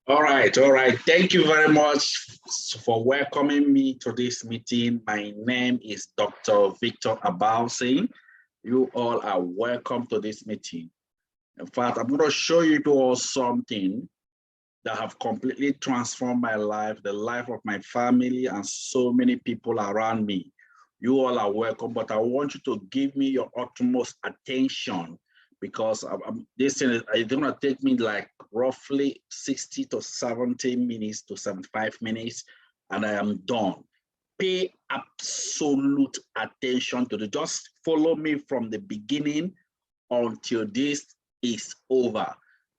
All right, all right. Thank you very much for welcoming me to this meeting. My name is Dr. Victor Abalsing. You all are welcome to this meeting. In fact, I'm going to show you all something that have completely transformed my life, the life of my family, and so many people around me. You all are welcome, but I want you to give me your utmost attention because this thing is going to take me like roughly 60 to 70 minutes to 75 minutes, and I am done. Pay absolute attention to it. Just follow me from the beginning until this is over.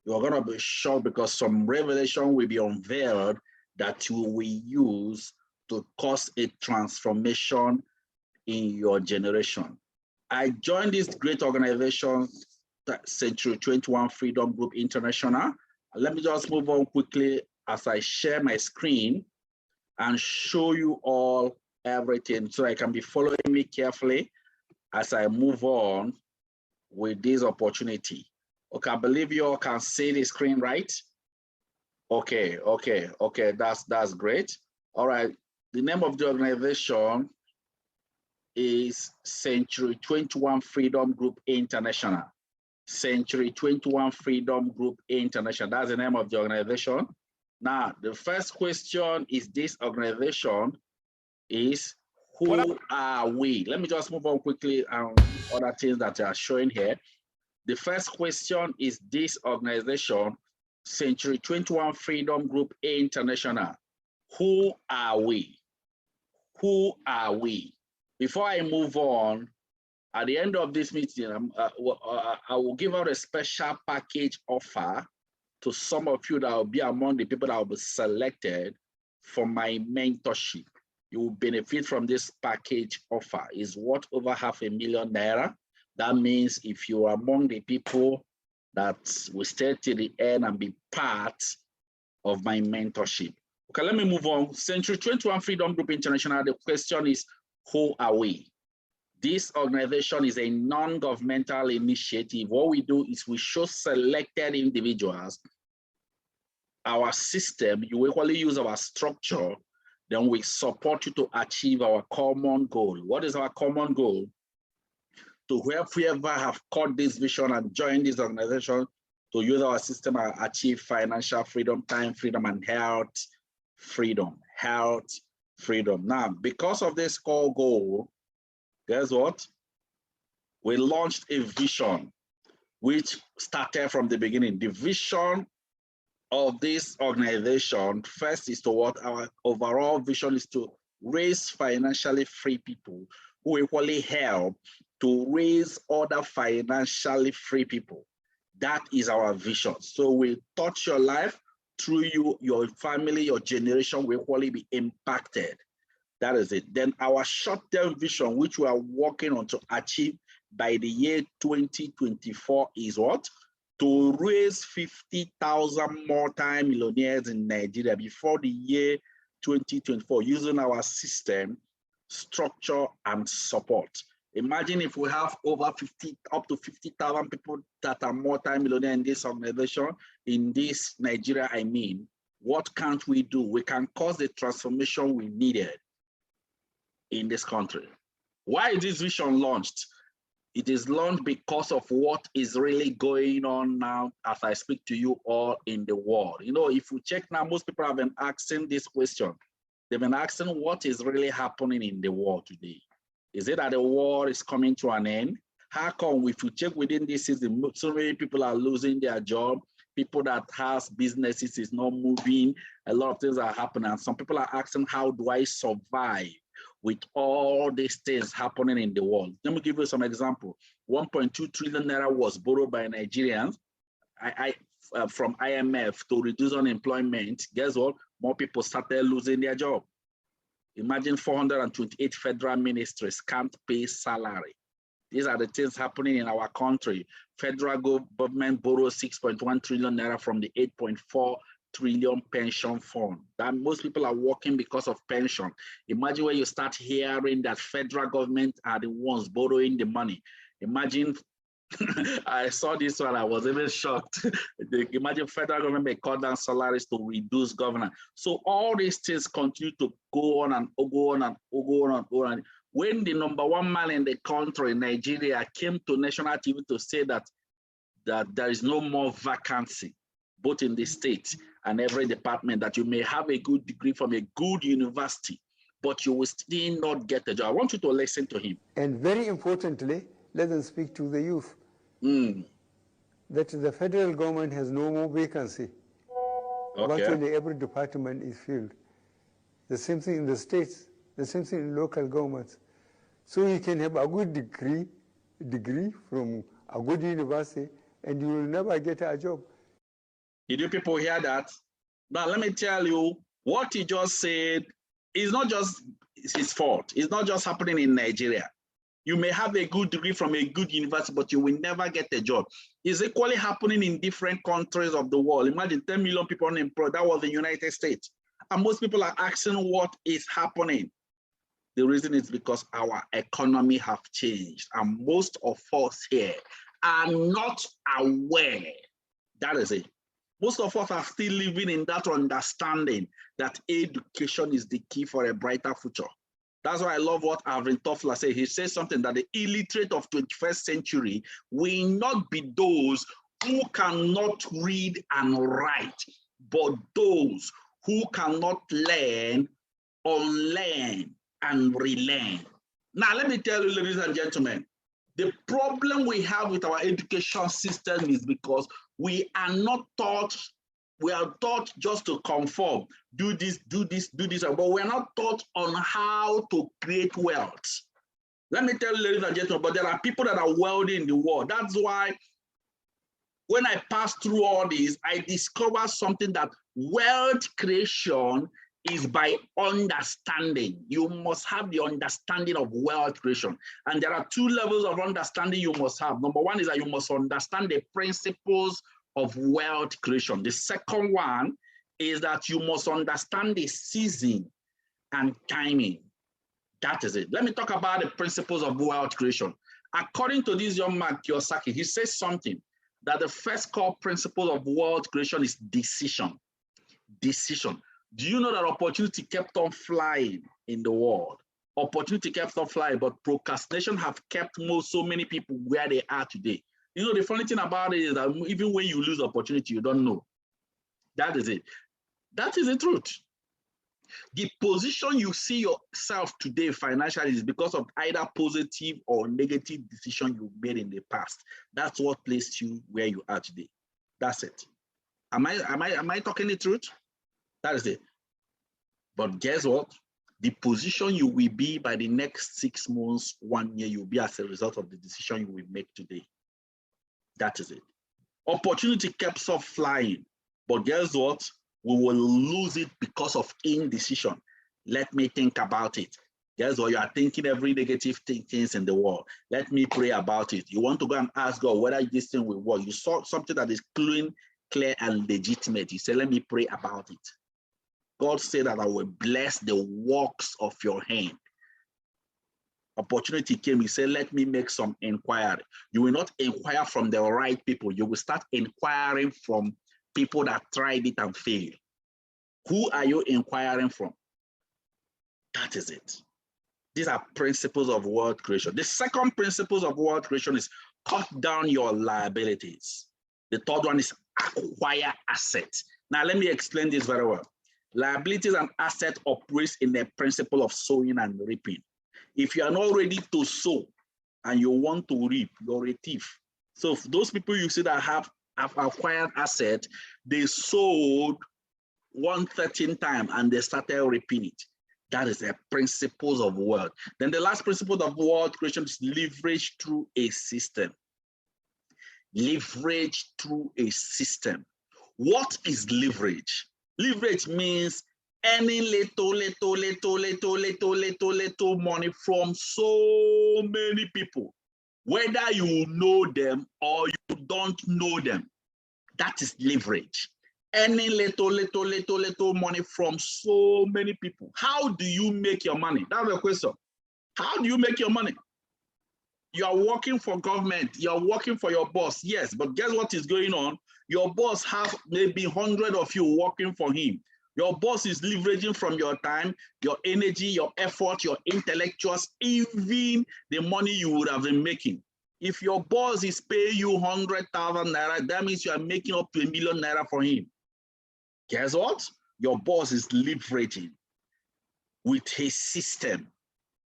You're going to be shocked because some revelation will be unveiled that you will use to cause a transformation in your generation. I joined this great organization, Century 21 Freedom Group International. Let me just move on quickly as I share my screen and show you all everything so I can be following me carefully as I move on with this opportunity. Okay, I believe you all can see the screen, right? Okay, that's great. All right, the name of the organization is Century 21 Freedom Group International. Century 21 Freedom Group International, that's the name of the organization. Now, the first question is this organization is, who are we? Let me just move on quickly on other things that are showing here. The first question is this organization, Century 21 Freedom Group International. Who are we? Who are we? Before I move on, at the end of this meeting, I will give out a special package offer to some of you that will be among the people that will be selected for my mentorship. You will benefit from this package offer. It's worth over $500,000. That means if you are among the people that will stay till the end and be part of my mentorship. Okay, let me move on. Century 21 Freedom Group International, the question is, who are we? This organization is a non-governmental initiative. What we do is we show selected individuals our system. You equally use our structure, then we support you to achieve our common goal. What is our common goal? To help whoever have caught this vision and joined this organization to use our system and achieve financial freedom, time freedom, and health freedom. Health freedom. Now, because of this core goal, guess what? We launched a vision which started from the beginning. The vision of this organization, first is to what our overall vision is to raise financially free people who equally help to raise other financially free people. That is our vision. So we touch your life through you, your family, your generation will equally be impacted. That is it. Then our short-term vision, which we are working on to achieve by the year 2024 is what? To raise 50,000 more time millionaires in Nigeria before the year 2024 using our system, structure, and support. Imagine if we have over up to 50,000 people that are multi-millionaire in this organization, in this Nigeria, I mean, what can't we do? We can cause the transformation we needed in this country. Why is this vision launched? It is launched because of what is really going on now as I speak to you all in the world. You know, if you check now, most people have been asking this question. They've been asking what is really happening in the world today. Is it that the war is coming to an end? How come if you check within this season, so many people are losing their job, people that has businesses is not moving, a lot of things are happening. And some people are asking, how do I survive with all these things happening in the world? Let me give you some example. 1.2 trillion naira was borrowed by Nigerians from IMF to reduce unemployment. Guess what? More people started losing their job. Imagine 428 federal ministries can't pay salary. These are the things happening in our country. Federal government borrows 6.1 trillion naira from the 8.4 trillion pension fund. That most people are working because of pension. Imagine when you start hearing that federal government are the ones borrowing the money. Imagine I saw this one, I was even shocked. Imagine federal government may cut down salaries to reduce governance. So all these things continue to go on and go on and go on and go on. When the #1 man in the country, Nigeria, came to national TV to say that there is no more vacancy, both in the state and every department, that you may have a good degree from a good university, but you will still not get a job. I want you to listen to him. And very importantly, let them speak to the youth. That the federal government has no more vacancy. Okay. Virtually every department is filled. The same thing in the states, the same thing in local governments. So you can have a good degree from a good university, and you will never get a job. Did you people hear that? Now let me tell you, what he just said is not just his fault. It's not just happening in Nigeria. You may have a good degree from a good university, but you will never get a job. It's equally happening in different countries of the world. Imagine 10 million people unemployed. That was the United States. And most people are asking what is happening. The reason is because our economy have changed. And most of us here are not aware. That is it. Most of us are still living in that understanding that education is the key for a brighter future. That's why I love what Alvin Toffler said. He says something that the illiterate of 21st century will not be those who cannot read and write, but those who cannot learn, unlearn, and relearn. Now, let me tell you, ladies and gentlemen, the problem we have with our education system is because we are not taught. We are taught just to conform, do this, but we're not taught on how to create wealth. Let me tell you, ladies and gentlemen, but there are people that are wealthy in the world. That's why when I passed through all this, I discovered something, that wealth creation is by understanding. You must have the understanding of wealth creation. And there are 2 levels of understanding you must have. Number 1 is that you must understand the principles of wealth creation. The second one is that you must understand the season and timing. That is it. Let me talk about the principles of wealth creation. According to this young man, Kiyosaki, he says something, that the first core principle of wealth creation is decision. Decision. Do you know that opportunity kept on flying in the world? Opportunity kept on flying, but procrastination have kept so many people where they are today. You know, the funny thing about it is that even when you lose opportunity, you don't know. That is it. That is the truth. The position you see yourself today financially is because of either positive or negative decision you made in the past. That's what placed you where you are today. That's it. Am I talking the truth? That is it. But guess what? The position you will be by the next 6 months, 1 year, you'll be as a result of the decision you will make today. That is it. Opportunity kept on flying, but guess what? We will lose it because of indecision. Let me think about it. Guess what? You are thinking every negative things in the world. Let me pray about it. You want to go and ask God whether this thing will work. You saw something that is clean, clear, and legitimate. You say, let me pray about it. God said that I will bless the works of your hand. Opportunity came, he said, let me make some inquiry. You will not inquire from the right people. You will start inquiring from people that tried it and failed. Who are you inquiring from? That is it. These are principles of wealth creation. The second principle of wealth creation is cut down your liabilities. The third one is acquire assets. Now, let me explain this very well. Liabilities and assets operate in the principle of sowing and reaping. If you are not ready to sow and you want to reap, you're a thief. So those people you see that have acquired assets, they sold 113 times and they started reaping it. That is the principles of wealth. Then the last principle of wealth creation is leverage through a system. Leverage through a system. What is leverage? Leverage means any little money from so many people, whether you know them or you don't know them. That is leverage. Any little money from so many people. How do you make your money? That's the question. How do you make your money? You are working for government. You are working for your boss. Yes, but guess what is going on? Your boss has maybe 100 of you working for him. Your boss is leveraging from your time, your energy, your effort, your intellectuals, even the money you would have been making. If your boss is paying you 100,000 naira, that means you are making up to ₦1 million for him. Guess what? Your boss is leveraging with his system.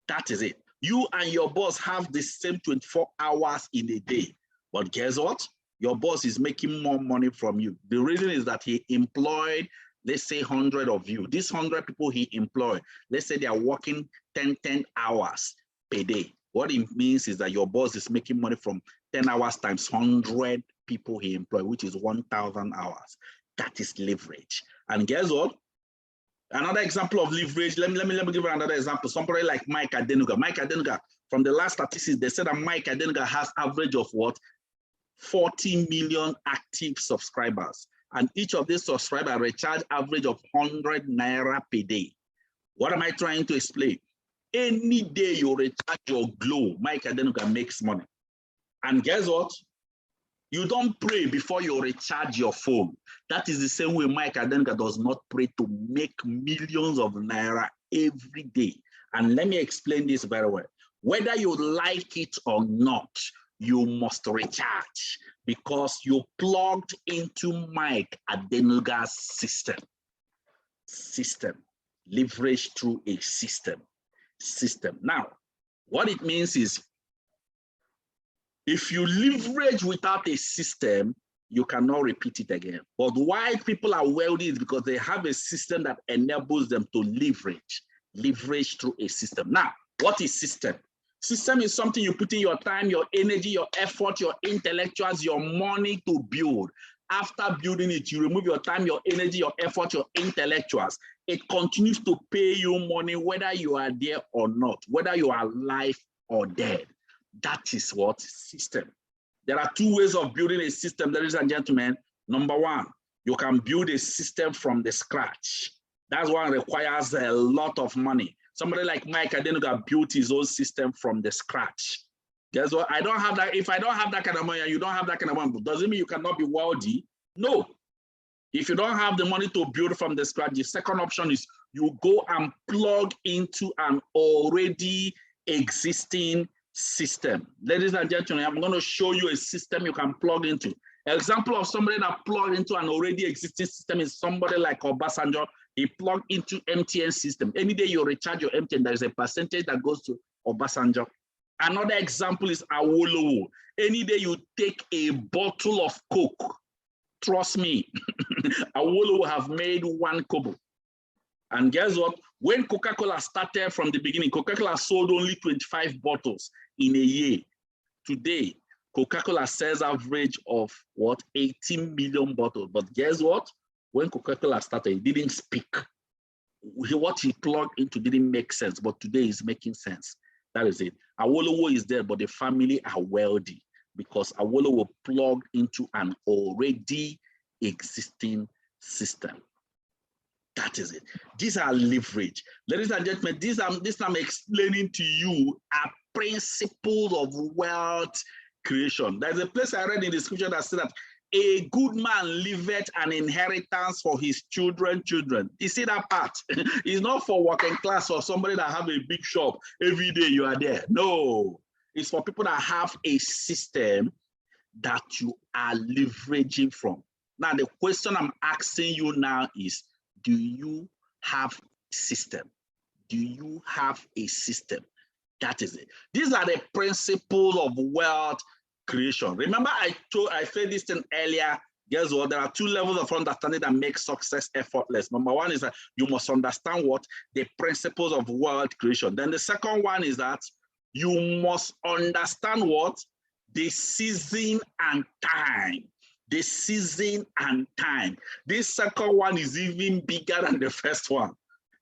That is it. You and your boss have the same 24 hours in a day. But guess what? Your boss is making more money from you. The reason is that he employed, let's say 100 of you. These 100 people he employed, let's say they are working 10 hours per day. What it means is that your boss is making money from 10 hours times 100 people he employed, which is 1,000 hours. That is leverage. And guess what? Another example of leverage, let me give you another example. Somebody like Mike Adenuga. Mike Adenuga, from the last statistics, they said that Mike Adenuga has average of what? 40 million active subscribers. And each of these subscribers recharge average of 100 naira per day. What am I trying to explain? Any day you recharge your Glow, Mike Adenuga makes money. And guess what? You don't pray before you recharge your phone. That is the same way Mike Adenuga does not pray to make millions of naira every day. And let me explain this very well. Whether you like it or not, you must recharge because you plugged into Mike Adenuga's system. Leverage through a system. Now, what it means is, if you leverage without a system, you cannot repeat it again. But why people are wealthy is because they have a system that enables them to leverage through a system. Now, what is system? System is something you put in your time, your energy, your effort, your intellectuals, your money to build. After building it, you remove your time, your energy, your effort, your intellectuals. It continues to pay you money whether you are there or not, whether you are alive or dead. That is what system. There are two ways of building a system, ladies and gentlemen. Number one, you can build a system from the scratch. That one requires a lot of money. Somebody like Mike Adenuga built his own system from the scratch. Guess what? I don't have that. If I don't have that kind of money and you don't have that kind of money, does it mean you cannot be wealthy? No. If you don't have the money to build from the scratch, the second option is you go and plug into an already existing system. Ladies and gentlemen, I'm going to show you a system you can plug into. An example of somebody that plugged into an already existing system is somebody like Obasanjo. He plugged into MTN system. Any day you recharge your MTN, there is a percentage that goes to Obasanjo. Another example is Awolowo. Any day you take a bottle of Coke, trust me, Awolowo have made 1 kobo. And guess what? When Coca-Cola started from the beginning, Coca-Cola sold only 25 bottles in a year. Today, Coca-Cola sells average of what? 18 million bottles. But guess what? When Coca-Cola started, it didn't speak. What he plugged into didn't make sense, but today is making sense. That is it. Awolowo is there, but the family are wealthy because Awolowo plugged into an already existing system. That is it. These are leverage. Ladies and gentlemen, this I'm explaining to you are principles of wealth creation. There's a place I read in the scripture that said that a good man leaveth an inheritance for his children. You see that part? It's not for working class or somebody that have a big shop. Every day you are there. No. It's for people that have a system that you are leveraging from. Now, the question I'm asking you now is, do you have a system? Do you have a system? That is it. These are the principles of wealth creation. Remember, I said this thing earlier. Guess what? There are 2 levels of understanding that make success effortless. Number one is that you must understand what? The principles of wealth creation. Then the second one is that you must understand what? The season and time. The season and time. This second one is even bigger than the first one.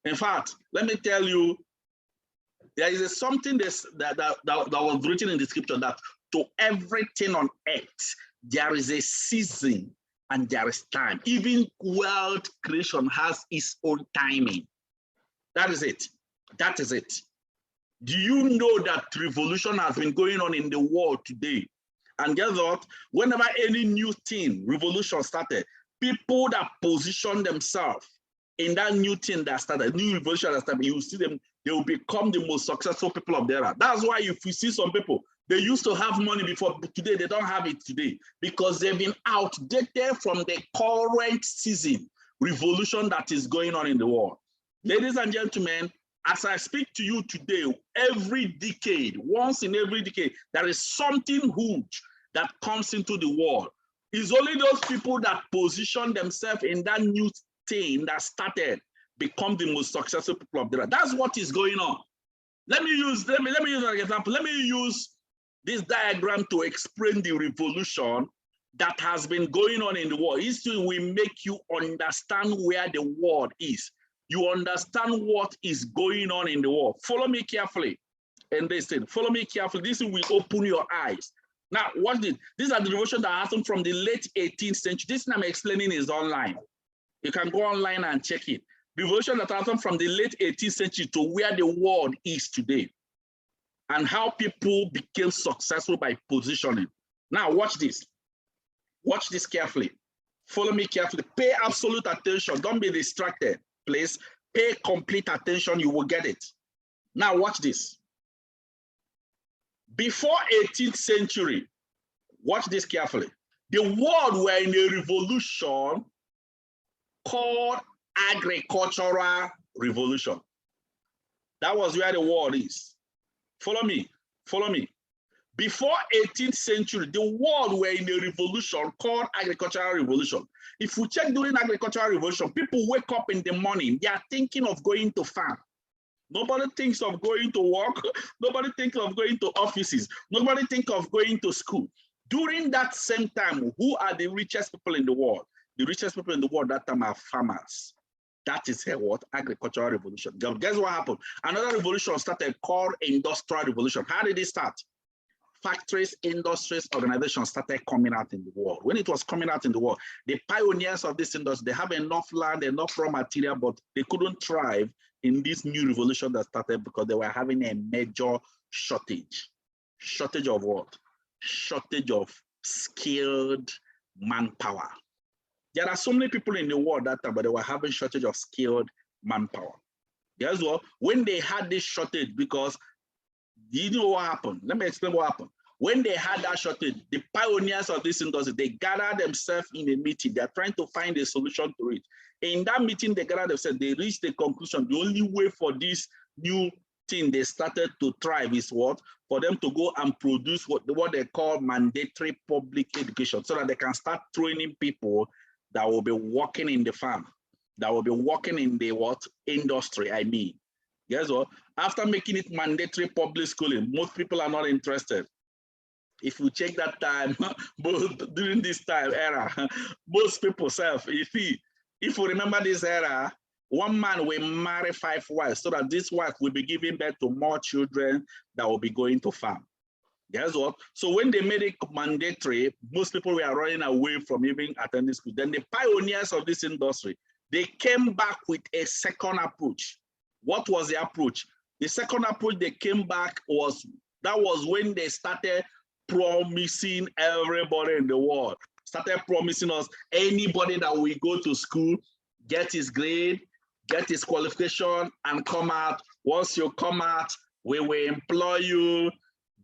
In fact, let me tell you, there is something that was written in the scripture that to everything on earth, there is a season and there is time. Even wealth creation has its own timing. That is it. That is it. Do you know that revolution has been going on in the world today? And guess what? Whenever any new thing, revolution started, people that position themselves in that new thing that started, new revolution that started, you see them, they will become the most successful people of the era. That's why if you see some people, they used to have money before, but today they don't have it today because they've been outdated from the current season revolution that is going on in the world. Ladies and gentlemen, as I speak to you today, every decade, once in every decade, there is something huge that comes into the world. It's only those people that position themselves in that new thing that started become the most successful people of the world. That's what is going on. Let me use an example. Let me use this diagram to explain the revolution that has been going on in the world. History will make you understand where the world is. You understand what is going on in the world. Follow me carefully. And they said, follow me carefully. This will open your eyes. Now, watch this. These are the revolutions that happened from the late 18th century. This I'm explaining is online. You can go online and check it. Revolution that happened from the late 18th century to where the world is today. And how people became successful by positioning. Now, watch this. Watch this carefully. Follow me carefully. Pay absolute attention. Don't be distracted, please. Pay complete attention. You will get it. Now, watch this. Before 18th century, watch this carefully. The world were in a revolution called agricultural revolution. That was where the world is. Follow me. Follow me. Before 18th century, the world were in a revolution called agricultural revolution. If we check during agricultural revolution, people wake up in the morning, they are thinking of going to farm. Nobody thinks of going to work. Nobody thinks of going to offices. Nobody thinks of going to school. During that same time, who are the richest people in the world? The richest people in the world that time are farmers. That is what? Agricultural revolution. Guess what happened? Another revolution started called industrial revolution. How did it start? Factories, industries, organizations started coming out in the world. When it was coming out in the world, the pioneers of this industry, they have enough land, enough raw material, but they couldn't thrive in this new revolution that started because they were having a major shortage. Shortage of what? Shortage of skilled manpower. There are so many people in the world that time, but they were having shortage of skilled manpower. Guess what? When they had this shortage, because you know what happened? Let me explain what happened. When they had that shortage, the pioneers of this industry, they gathered themselves in a meeting. They're trying to find a solution to it. In that meeting, they gathered themselves, they reached the conclusion, the only way for this new thing they started to thrive is what? For them to go and produce what they call mandatory public education, so that they can start training people that will be working in the farm, that will be working in the what? Industry, I mean. Guess what? After making it mandatory public schooling, most people are not interested. If you check that time, during this time era, most people if you remember this era, one man will marry 5 wives so that this wife will be giving birth to more children that will be going to farm. Guess what? So when they made it mandatory, most people were running away from even attending school. Then the pioneers of this industry, they came back with a second approach. What was the approach? The second approach they came back was when they started promising everybody in the world, started promising us anybody that will go to school, get his grade, get his qualification, and come out. Once you come out, we will employ you,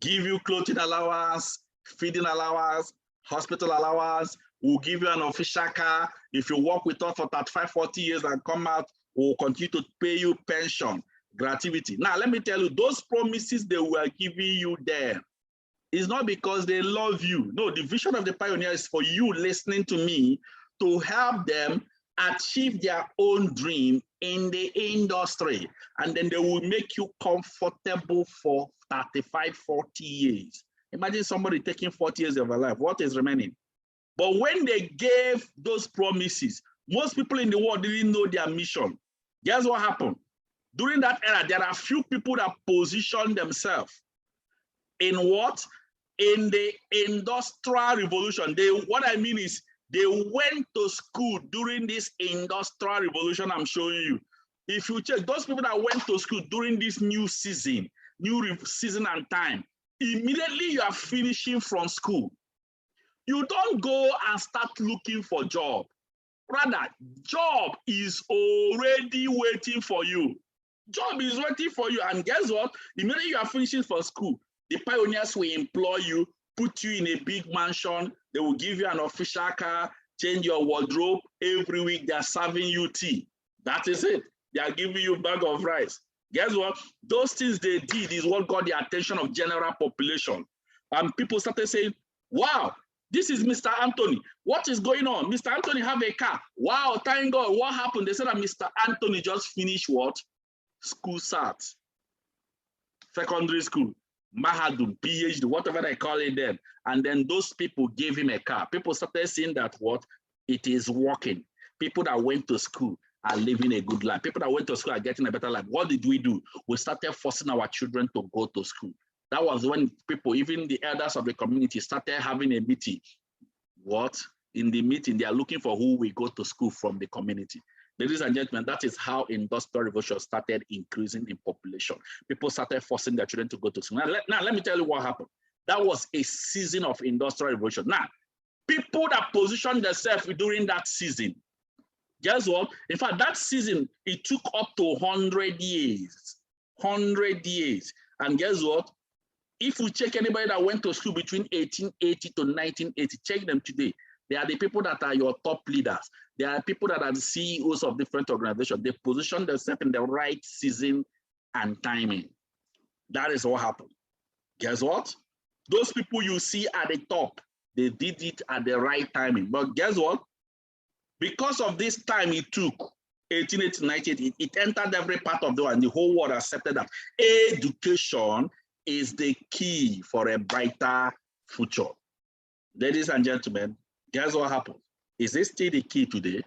give you clothing allowance, feeding allowance, hospital allowance. We'll give you an official car. If you work with us for 35, 40 years and come out, we'll continue to pay you pension, gratuity. Now, let me tell you, those promises they were giving you there, it's not because they love you. No, the vision of the pioneer is for you listening to me to help them achieve their own dream in the industry. And then they will make you comfortable for 35, 40 years. Imagine somebody taking 40 years of their life. What is remaining? But when they gave those promises, most people in the world didn't know their mission. Guess what happened? During that era, there are few people that positioned themselves in what? In the industrial revolution. What I mean is they went to school during this industrial revolution I'm showing you. If you check those people that went to school during this new season, new season and time, immediately you are finishing from school, you don't go and start looking for job. Rather, job is already waiting for you. Job is waiting for you. And guess what? Immediately you are finishing for school, the pioneers will employ you, put you in a big mansion. They will give you an official car, change your wardrobe. Every week they are serving you tea. That is it. They are giving you a bag of rice. Guess what? Those things they did is what got the attention of general population. And people started saying, wow, this is Mr. Anthony. What is going on? Mr. Anthony have a car. Wow, thank God. What happened? They said that Mr. Anthony just finished what? School SAT. Secondary school. Mahadum, PhD, whatever they call it then. And then those people gave him a car. People started saying that what? It is working. People that went to school are living a good life. People that went to school are getting a better life. What did we do? We started forcing our children to go to school. That was when people, even the elders of the community, started having a meeting. What? In the meeting, they are looking for who will go to school from the community. Ladies and gentlemen, that is how industrial revolution started increasing in population. People started forcing their children to go to school. Now let me tell you what happened. That was a season of industrial revolution. Now, people that positioned themselves during that season, guess what? In fact, that season, it took up to 100 years. 100 years. And guess what? If we check anybody that went to school between 1880 to 1980, check them today. They are the people that are your top leaders. They are people that are the CEOs of different organizations. They position themselves in the right season and timing. That is what happened. Guess what? Those people you see at the top, they did it at the right timing. But guess what? Because of this time it took, 1880 to 1980, it entered every part of the world, and the whole world accepted that education is the key for a brighter future. Ladies and gentlemen, guess what happened? Is it still the key today?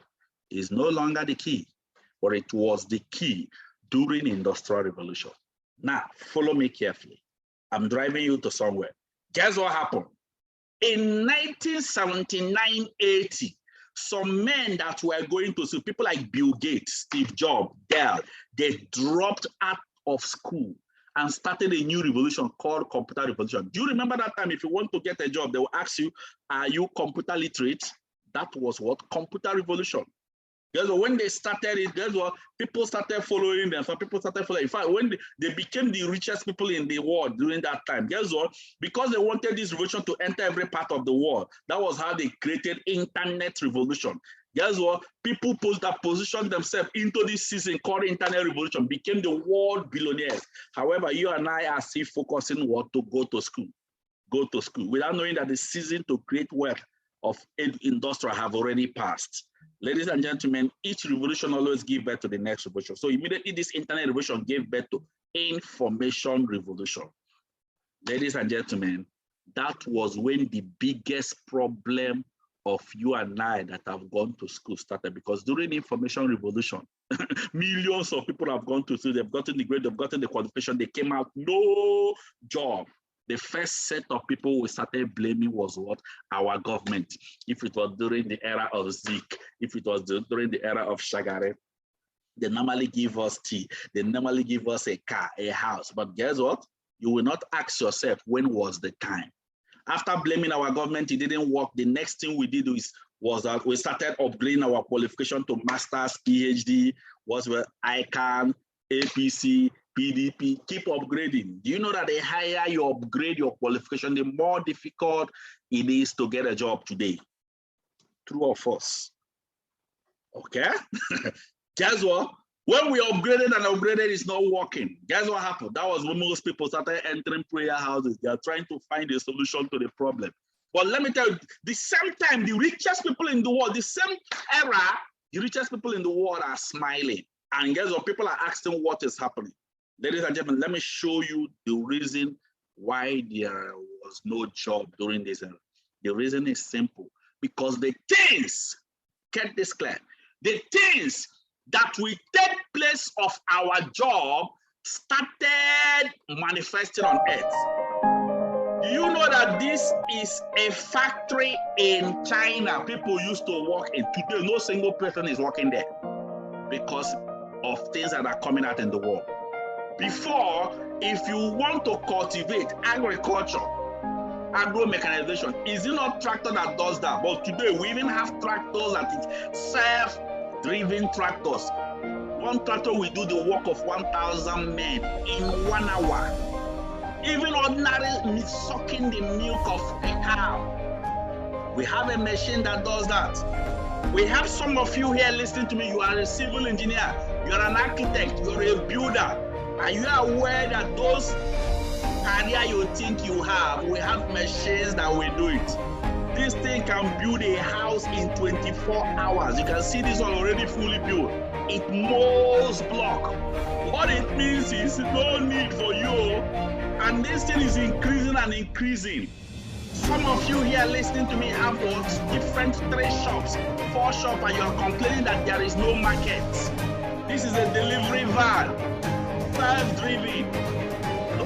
It's no longer the key, but it was the key during the Industrial Revolution. Now, follow me carefully. I'm driving you to somewhere. Guess what happened? In 1979-80, some men that were going to school, people like Bill Gates, Steve Jobs, Dell, they dropped out of school and started a new revolution called computer revolution. Do you remember that time? If you want to get a job, they will ask you, are you computer literate? That was what? Computer revolution. Guess what? When they started it, guess what? People started following them. Some people started following. In fact, when they became the richest people in the world during that time, guess what? Because they wanted this revolution to enter every part of the world. That was how they created internet revolution. Guess what? People that positioned themselves into this season called internet revolution became the world billionaires. However, you and I are still focusing what? To go to school. Go to school without knowing that the season to create wealth of industrial have already passed. Ladies and gentlemen, each revolution always gives birth to the next revolution. So immediately this internet revolution gave birth to information revolution. Ladies and gentlemen, that was when the biggest problem of you and I that have gone to school started, because during the information revolution, millions of people have gone to school, they've gotten the grade, they've gotten the qualification, they came out, no job. The first set of people we started blaming was what? Our government. If it was during the era of Zeke, if it was during the era of Shagare, they normally give us tea, they normally give us a car, a house. But guess what? You will not ask yourself, when was the time? After blaming our government, it didn't work. The next thing we did was that we started upgrading our qualification to master's, PhD, was where ICANN, APC, PDP, keep upgrading. Do you know that the higher you upgrade your qualification, the more difficult it is to get a job today? True or false? Okay. Guess what? When we upgraded and upgraded, it's not working. Guess what happened? That was when most people started entering prayer houses. They are trying to find a solution to the problem. But let me tell you, the same time, the richest people in the world, the same era, the richest people in the world are smiling. And guess what? People are asking what is happening. Ladies and gentlemen, let me show you the reason why there was no job during this era. The reason is simple. Because the things, get this clear, the things that will take place of our job started manifesting on earth. Do you know that this is a factory in China people used to work in? Today, no single person is working there because of things that are coming out in the world. Before, if you want to cultivate agriculture, agro mechanization, is it not tractor that does that? But today we even have tractors that is self-driven tractors. One tractor will do the work of 1,000 men in 1 hour. Even ordinary sucking the milk of a cow, we have a machine that does that. We have some of you here listening to me. You are a civil engineer, you are an architect, you are a builder. Are you aware that those career you think you have, we have machines that will do it? This thing can build a house in 24 hours. You can see this one already fully built. It molds block. What it means is no need for you, and this thing is increasing and increasing. Some of you here listening to me have what? Different 3 shops, 4 shops, and you're complaining that there is no market. This is a delivery van, self-driven.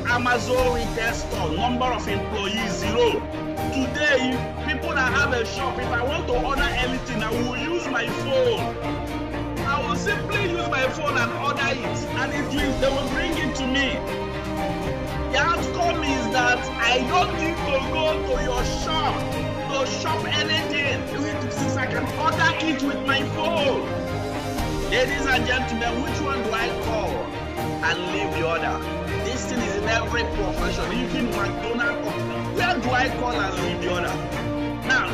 Amazon retail store, number of employees 0. Today, people that have a shop, if I want to order anything, I will use my phone. I will simply use my phone and order it, and they will bring it to me. The outcome is that I don't need to go to your shop to shop anything, since I can order it with my phone. Ladies and gentlemen, which one do I call and leave the order? This thing is in every profession, even McDonald's. Where do I call and leave the order? Now,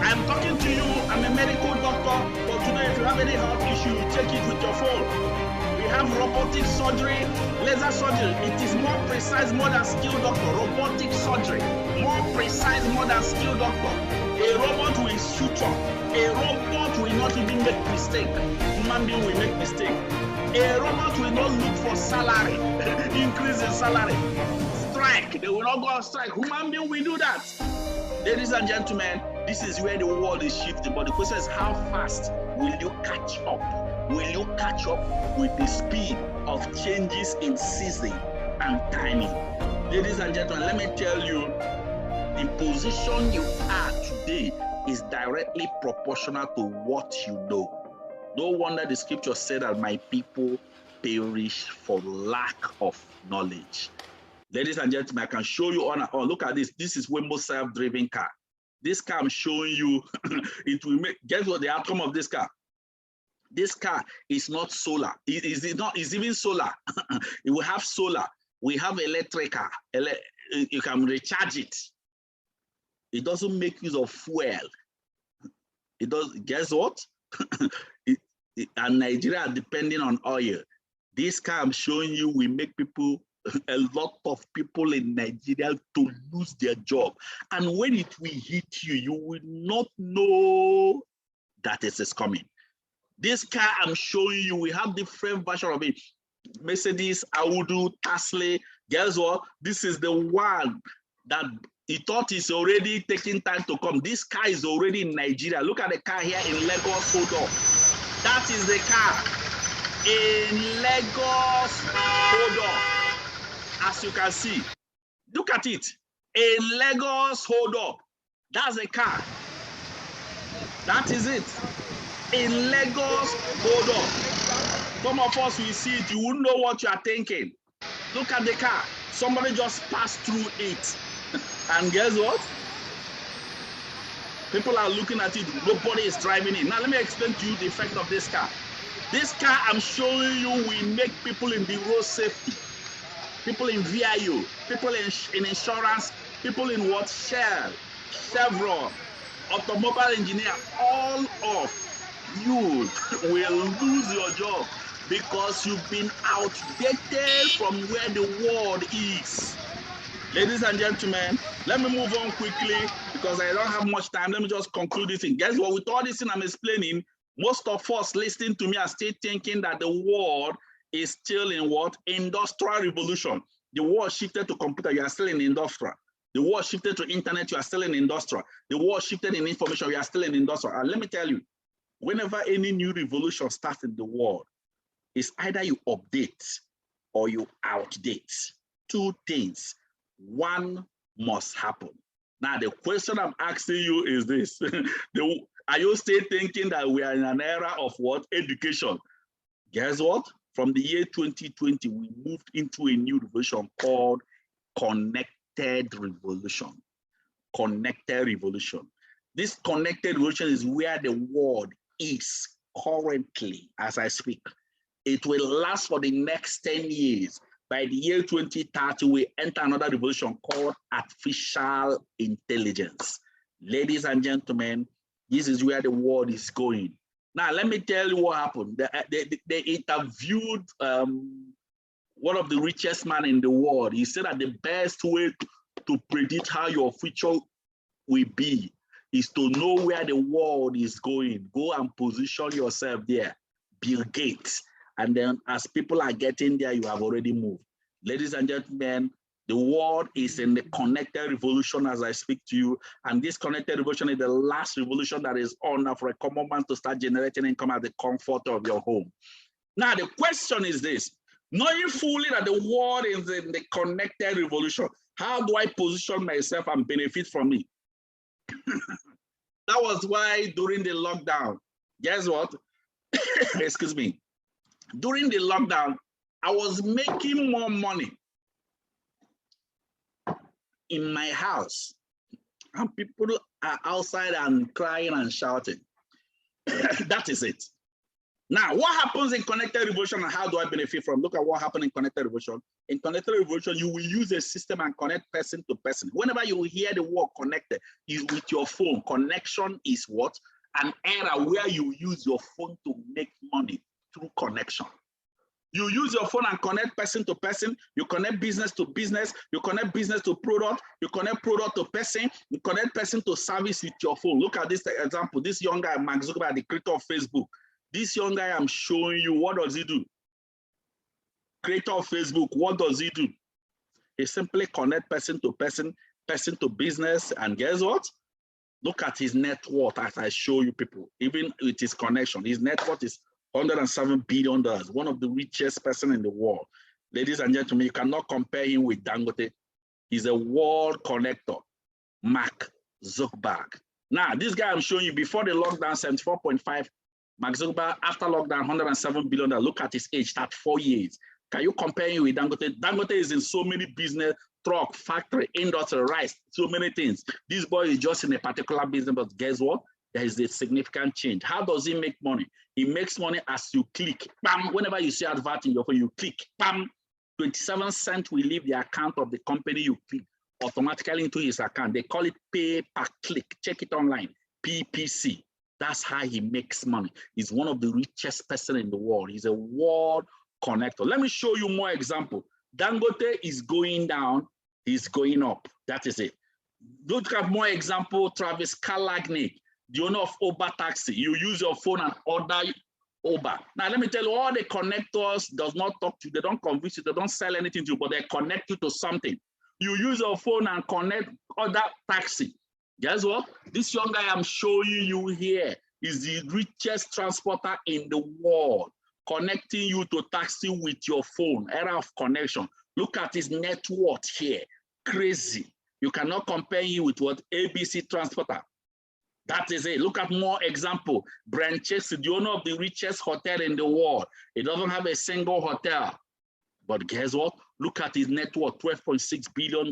I'm talking to you, I'm a medical doctor, but today if you have any health issue, you check it with your phone. We have robotic surgery, laser surgery. It is more precise, more than skilled doctor. Robotic surgery, more precise, more than skilled doctor. A robot will suture. A robot will not even make mistake. Human being will make mistake. A robot will not look for salary, increase in salary. Strike, they will not go on strike. Human being will do that. Ladies and gentlemen, this is where the world is shifting. But the question is, how fast will you catch up? Will you catch up with the speed of changes in season and timing? Ladies and gentlemen, let me tell you, the position you are today is directly proportional to what you know. No wonder the scripture said that my people perish for lack of knowledge. Ladies and gentlemen, I can show you on. Oh, look at this. This is Waymo self-driven car. This car I'm showing you, it will make. Guess what the outcome of this car? This car is not solar. It's even solar. It will have solar. We have electric car. You can recharge it. It doesn't make use of fuel. It does. Guess what? And Nigeria are depending on oil. This car I'm showing you will make people. A lot of people in Nigeria to lose their job, and when it will hit you, you will not know that it is coming. This car I'm showing you, we have different versions of it. Mercedes, Audi, Tesla. Guess what? This is the one that he thought is already taking time to come. This car is already in Nigeria. Look at the car here in Lagos. Hold up. That is the car in Lagos. Hold up. As you can see, look at it. In Lagos, hold up. That's a car. That is it. In Lagos, hold up. Some of us will see it, you wouldn't know what you are thinking. Look at the car. Somebody just passed through it. And guess what? People are looking at it. Nobody is driving it. Now let me explain to you the effect of this car. This car I'm showing you will make people in the road safety. People in VIU, people in insurance, people in what? Shell, Chevron, automobile engineer, all of you will lose your job because you've been outdated from where the world is. Ladies and gentlemen, let me move on quickly because I don't have much time. Let me just conclude this thing. Guess what? With all this thing I'm explaining, most of us listening to me are still thinking that the world is still in what? Industrial revolution. The world shifted to computer, you are still in industrial. The world shifted to internet, you are still in industrial. The world shifted in information, you are still in industrial. And let me tell you, whenever any new revolution starts in the world, it's either you update or you outdate. Two things. One must happen. Now, the question I'm asking you is this. Are you still thinking that we are in an era of what? Education. Guess what? From the year 2020, we moved into a new revolution called connected revolution. Connected revolution. This connected revolution is where the world is currently as I speak. It will last for the next 10 years. By the year 2030, we enter another revolution called artificial intelligence. Ladies and gentlemen, this is where the world is going. Now, let me tell you what happened. They interviewed one of the richest men in the world. He said that the best way to predict how your future will be is to know where the world is going. Go and position yourself there. Bill Gates. And then as people are getting there, you have already moved. Ladies and gentlemen, the world is in the connected revolution as I speak to you. And this connected revolution is the last revolution that is on now for a common man to start generating income at the comfort of your home. Now, the question is this. Knowing fully that the world is in the connected revolution, how do I position myself and benefit from it? That was why during the lockdown, guess what? Excuse me. During the lockdown, I was making more money in my house, and people are outside and crying and shouting. That is it. Now, what happens in connected revolution and how do I benefit from? Look at what happened in connected revolution. In connected revolution, you will use a system and connect person to person. Whenever you hear the word connected, is with your phone. Connection is what? An era where you use your phone to make money through connection. You use your phone and connect person to person. You connect business to business. You connect business to product. You connect product to person. You connect person to service with your phone. Look at this example. This young guy, Mark Zuckerberg, the creator of Facebook. This young guy I'm showing you, what does he do? Creator of Facebook, what does he do? He simply connect person to person, person to business. And guess what? Look at his net worth as I show you people. Even with his connection, his net worth is $107 billion, one of the richest person in the world. Ladies and gentlemen, you cannot compare him with Dangote. He's a world connector, Mark Zuckerberg. Now, this guy I'm showing you before the lockdown, 74.5, Mark Zuckerberg, after lockdown, $107 billion. Look at his age, that 4 years. Can you compare him with Dangote? Dangote is in so many business, truck, factory, industry, rice, so many things. This boy is just in a particular business, but guess what? There is a significant change. How does he make money? He makes money as you click. Bam! Whenever you see advert in your phone, you click. Bam! 27 cents will leave the account of the company you click automatically into his account. They call it pay per click. Check it online. PPC. That's how he makes money. He's one of the richest person in the world. He's a world connector. Let me show you more example. Dangote is going down. He's going up. That is it. Look at more example. Travis Kalanick, the owner of Uber Taxi. You use your phone and order Uber. Now, let me tell you, all the connectors does not talk to you. They don't convince you. They don't sell anything to you, but they connect you to something. You use your phone and connect other taxi. Guess what? This young guy I'm showing you here is the richest transporter in the world, connecting you to taxi with your phone. Era of connection. Look at his net worth here. Crazy. You cannot compare him with what? ABC Transporter. That is it. Look at more example. Brent Chase, the owner of the richest hotel in the world. He doesn't have a single hotel. But guess what? Look at his net worth, $12.6 billion.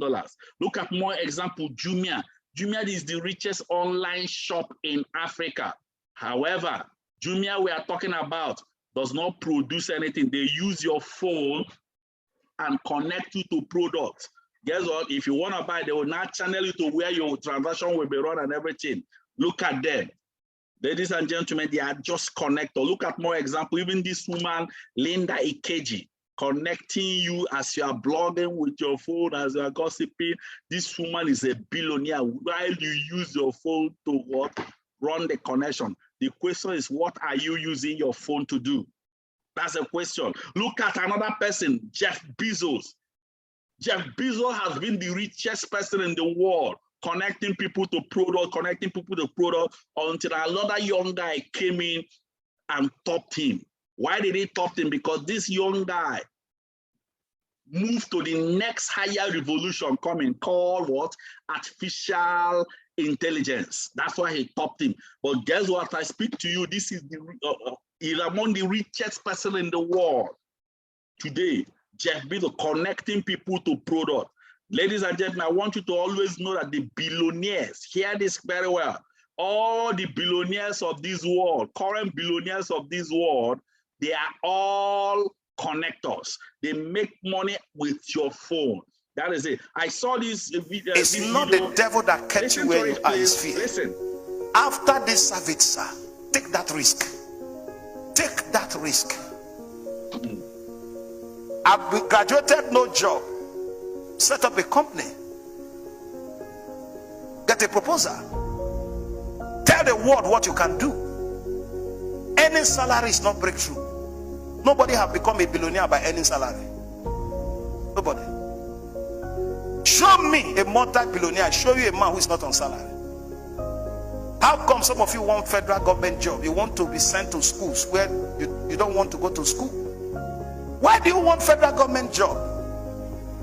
Look at more example, Jumia. Jumia is the richest online shop in Africa. However, Jumia we are talking about does not produce anything. They use your phone and connect you to products. Guess what? If you want to buy, they will now channel you to where your transaction will be run and everything. Look at them. Ladies and gentlemen, they are just connected. Look at more example. Even this woman, Linda Ikeji, connecting you as you are blogging with your phone, as you are gossiping. This woman is a billionaire while you use your phone to what? Run the connection. The question is, what are you using your phone to do? That's a question. Look at another person, Jeff Bezos. Jeff Bezos has been the richest person in the world, connecting people to product, until another young guy came in and topped him. Why did he top him? Because this young guy moved to the next higher revolution coming, called what? Artificial intelligence. That's why he topped him. But guess what? I speak to you, this is he's among the richest person in the world. today, Jeff Bezos connecting people to product. Ladies and gentlemen, I want you to always know that the billionaires, hear this very well, all the billionaires of this world, current billionaires of this world, they are all connectors. They make money with your phone. That is it. I saw this video. It's not the devil that kept you where you are, it's fear. Listen. After this service, sir, take that risk. Take that risk. I've graduated, no job. Set up a company. Get a proposal. Tell the world what you can do. Earning salary is not breakthrough. Nobody have become a billionaire by earning salary. Nobody. Show me a multi-billionaire. Show you a man who is not on salary. How come some of you want federal government job? You want to be sent to schools where you don't want to go to school. Why do you want federal government job?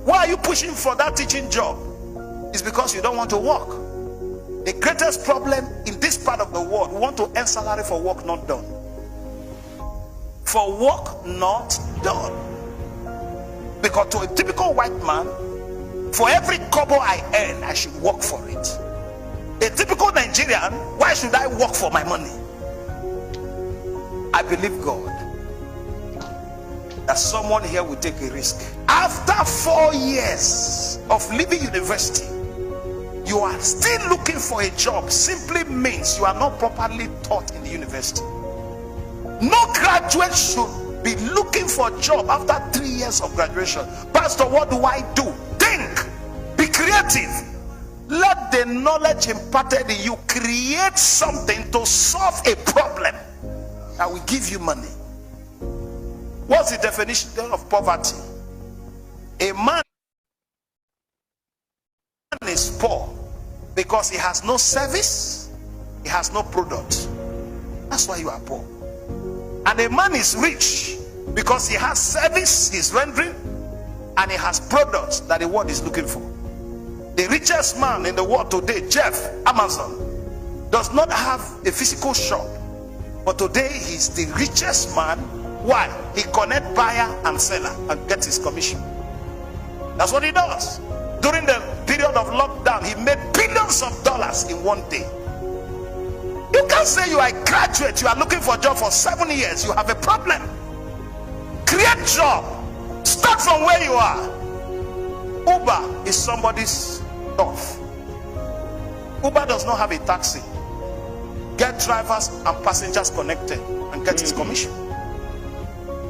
Why are you pushing for that teaching job? It's because you don't want to work. The greatest problem in this part of the world, we want to earn salary for work not done. For work not done. Because to a typical white man, for every kobo I earn, I should work for it. A typical Nigerian, why should I work for my money? I believe God that someone here will take a risk. After 4 years of leaving university, you are still looking for a job, simply means you are not properly taught in the university. No graduate should be looking for a job after 3 years of graduation. Pastor, what do I do? Think, be creative. Let the knowledge imparted in you create something to solve a problem that will give you money. What's the definition of poverty? A man is poor because he has no service, he has no product. That's why you are poor. And a man is rich because he has service he's rendering and he has products that the world is looking for. The richest man in the world today, Jeff, Amazon, does not have a physical shop, but today he's the richest man. Why? He connects buyer and seller and gets his commission. That's what he does. During the period of lockdown, he made billions of dollars in one day. You can't say you are a graduate, you are looking for a job for 7 years, you have a problem. Create job. Start from where you are. Uber is somebody's stuff. Uber does not have a taxi. Get drivers and passengers connected and get his commission.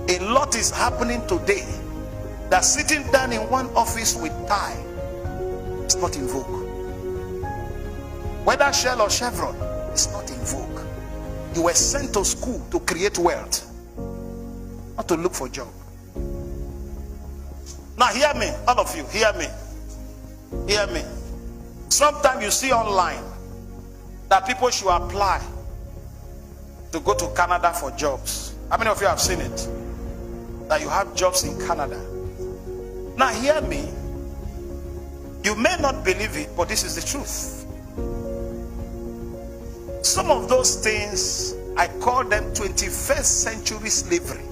A lot is happening today that sitting down in one office with tie is not in vogue. Whether Shell or Chevron is not in vogue. You were sent to school to create wealth, not to look for a job. Now hear me, all of you, hear me. Hear me. Sometimes you see online that people should apply to go to Canada for jobs. How many of you have seen it? That you have jobs in Canada. Now hear me. You may not believe it, but this is the truth. Some of those things, I call them 21st century slavery.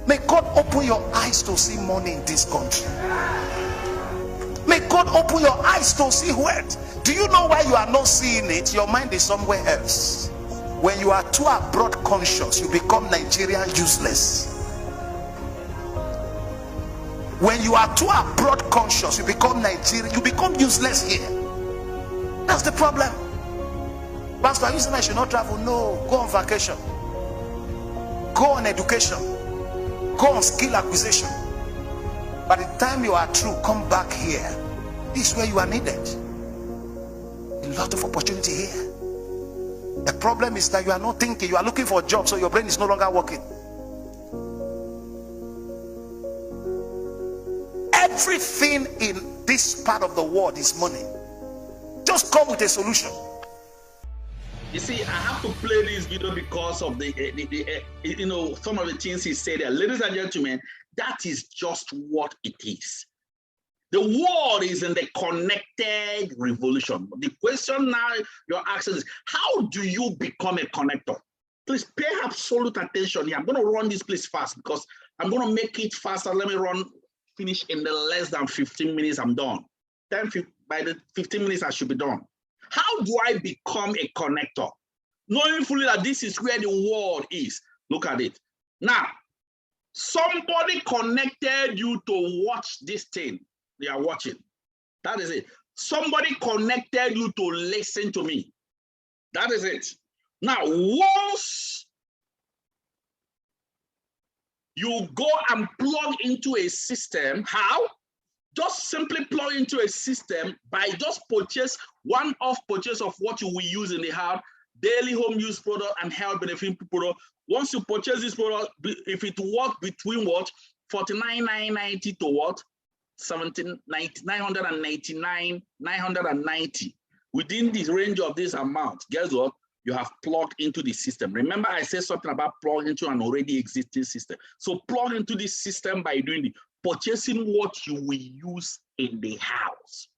May God open your eyes to see money in this country. May God open your eyes to see wealth. Do you know why you are not seeing it? Your mind is somewhere else. When you are too abroad conscious, you become Nigerian useless. When you are too abroad conscious, you become Nigerian, you become useless here. That's the problem. Pastor, are you saying I should not travel? No, go on vacation. Go on education. Go on skill acquisition. By the time you are through, come back here. This is where you are needed. A lot of opportunity here. The problem is that you are not thinking. You are looking for a job, so your brain is no longer working. Everything in this part of the world is money. Just come with a solution. You see, I have to play this video because of the some of the things he said there. Ladies and gentlemen, that is just what it is. The world is in the connected revolution. The question now you're asking is, how do you become a connector? Please pay absolute attention here. I'm going to run this place fast because I'm going to make it faster. Let me finish in the less than 15 minutes. I'm done. By the 15 minutes, I should be done. How do I become a connector? Knowing fully that this is where the world is. Look at it. Now, somebody connected you to watch this thing they are watching. That is it. Somebody connected you to listen to me. That is it. Now, once you go and plug into a system, how? Just simply plug into a system by just purchase one-off purchase of what you will use in the house, daily home use product and health benefit product. Once you purchase this product, if it works between what? 49,990 to what? 990. Within this range of this amount, guess what? You have plugged into the system. Remember, I said something about plug into an already existing system. So plug into this system by doing the purchasing what you will use in the house.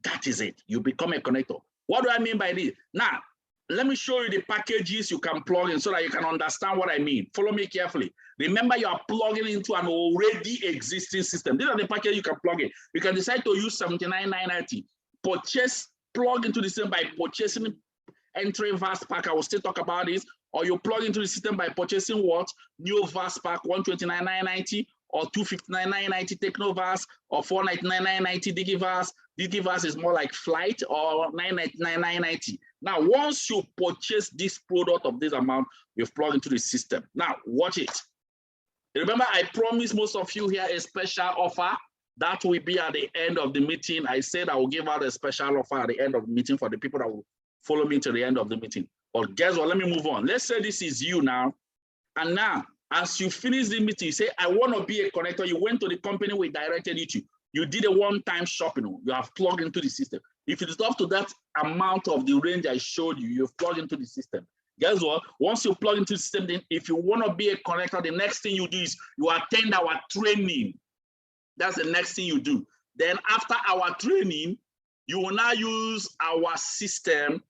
That is it. You become a connector. What do I mean by this? Now, let me show you the packages you can plug in so that you can understand what I mean. Follow me carefully. Remember, you are plugging into an already existing system. These are the packages you can plug in. You can decide to use 79,990. Plug into the system by purchasing entry vast pack. I will still talk about this. Or you plug into the system by purchasing what? New vast pack 129,990 or 259,990 Technovast or 499,990 Digivast. Digivast is more like Flight or 999,990. Now, once you purchase this product of this amount, you've plugged into the system. Now, watch it. Remember, I promised most of you here a special offer. That will be at the end of the meeting. I said I will give out a special offer at the end of the meeting for the people that will follow me to the end of the meeting. But guess what? Let me move on. Let's say this is you now. And now, as you finish the meeting, you say, I want to be a connector. You went to the company we directed you to. You did a one-time shopping. You have plugged into the system. If it is up to that amount of the range I showed you, you've plugged into the system. Guess what? Once you plug into the system, then if you want to be a connector, the next thing you do is you attend our training. That's the next thing you do. Then after our training, you will now use our system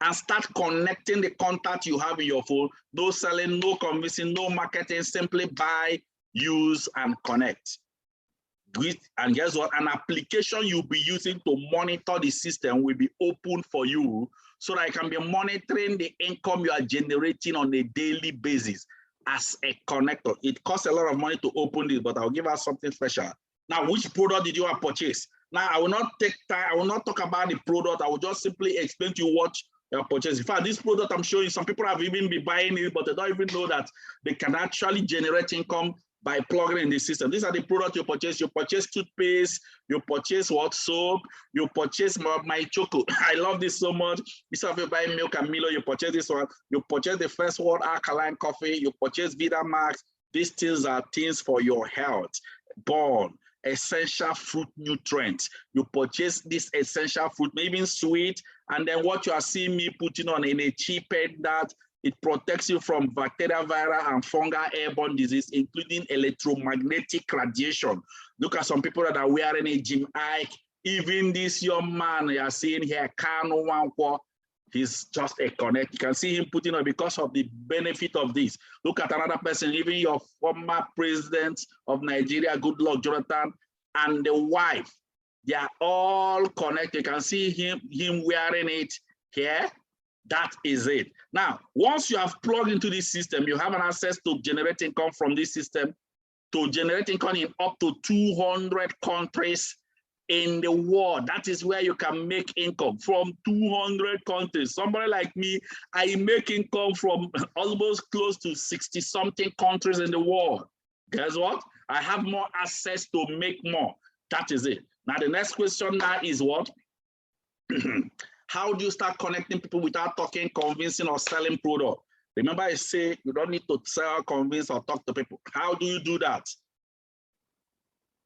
and start connecting the contact you have in your phone. No selling, no convincing, no marketing, simply buy, use, and connect. And guess what? An application you'll be using to monitor the system will be open for you so that I can be monitoring the income you are generating on a daily basis as a connector. It costs a lot of money to open this, but I'll give us something special. Now, which product did you have purchased? Now, I will not take time. I will not talk about the product. I will just simply explain to you what you have purchased. In fact, this product I'm showing, some people have even been buying it, but they don't even know that they can actually generate income by plugging in the system. These are the products you purchase. You purchase toothpaste, you purchase what? Soap, you purchase my choco. I love this so much. Instead of you buying milk and Milo, you purchase this one. You purchase the First World Alkaline Coffee, you purchase Vitamax. These things are things for your health. Born, essential fruit nutrients. You purchase this essential fruit, maybe sweet, and then what you are seeing me putting on in a cheap that it protects you from bacterial, viral, and fungal airborne disease, including electromagnetic radiation. Look at some people that are wearing a Jim Ike. Even this young man you are seeing here, Kano Wankwo, he's just a connect. You can see him putting on because of the benefit of this. Look at another person, even your former president of Nigeria, Goodluck Jonathan, and the wife. They are all connected. You can see him wearing it here. That is it. Now, once you have plugged into this system, you have an access to generate income from this system, to generate income in up to 200 countries in the world. That is where you can make income from 200 countries. Somebody like me, I make income from almost close to 60-something countries in the world. Guess what? I have more access to make more. That is it. Now, the next question now is what? How do you start connecting people without talking, convincing, or selling product? Remember, I say you don't need to sell, convince, or talk to people. How do you do that?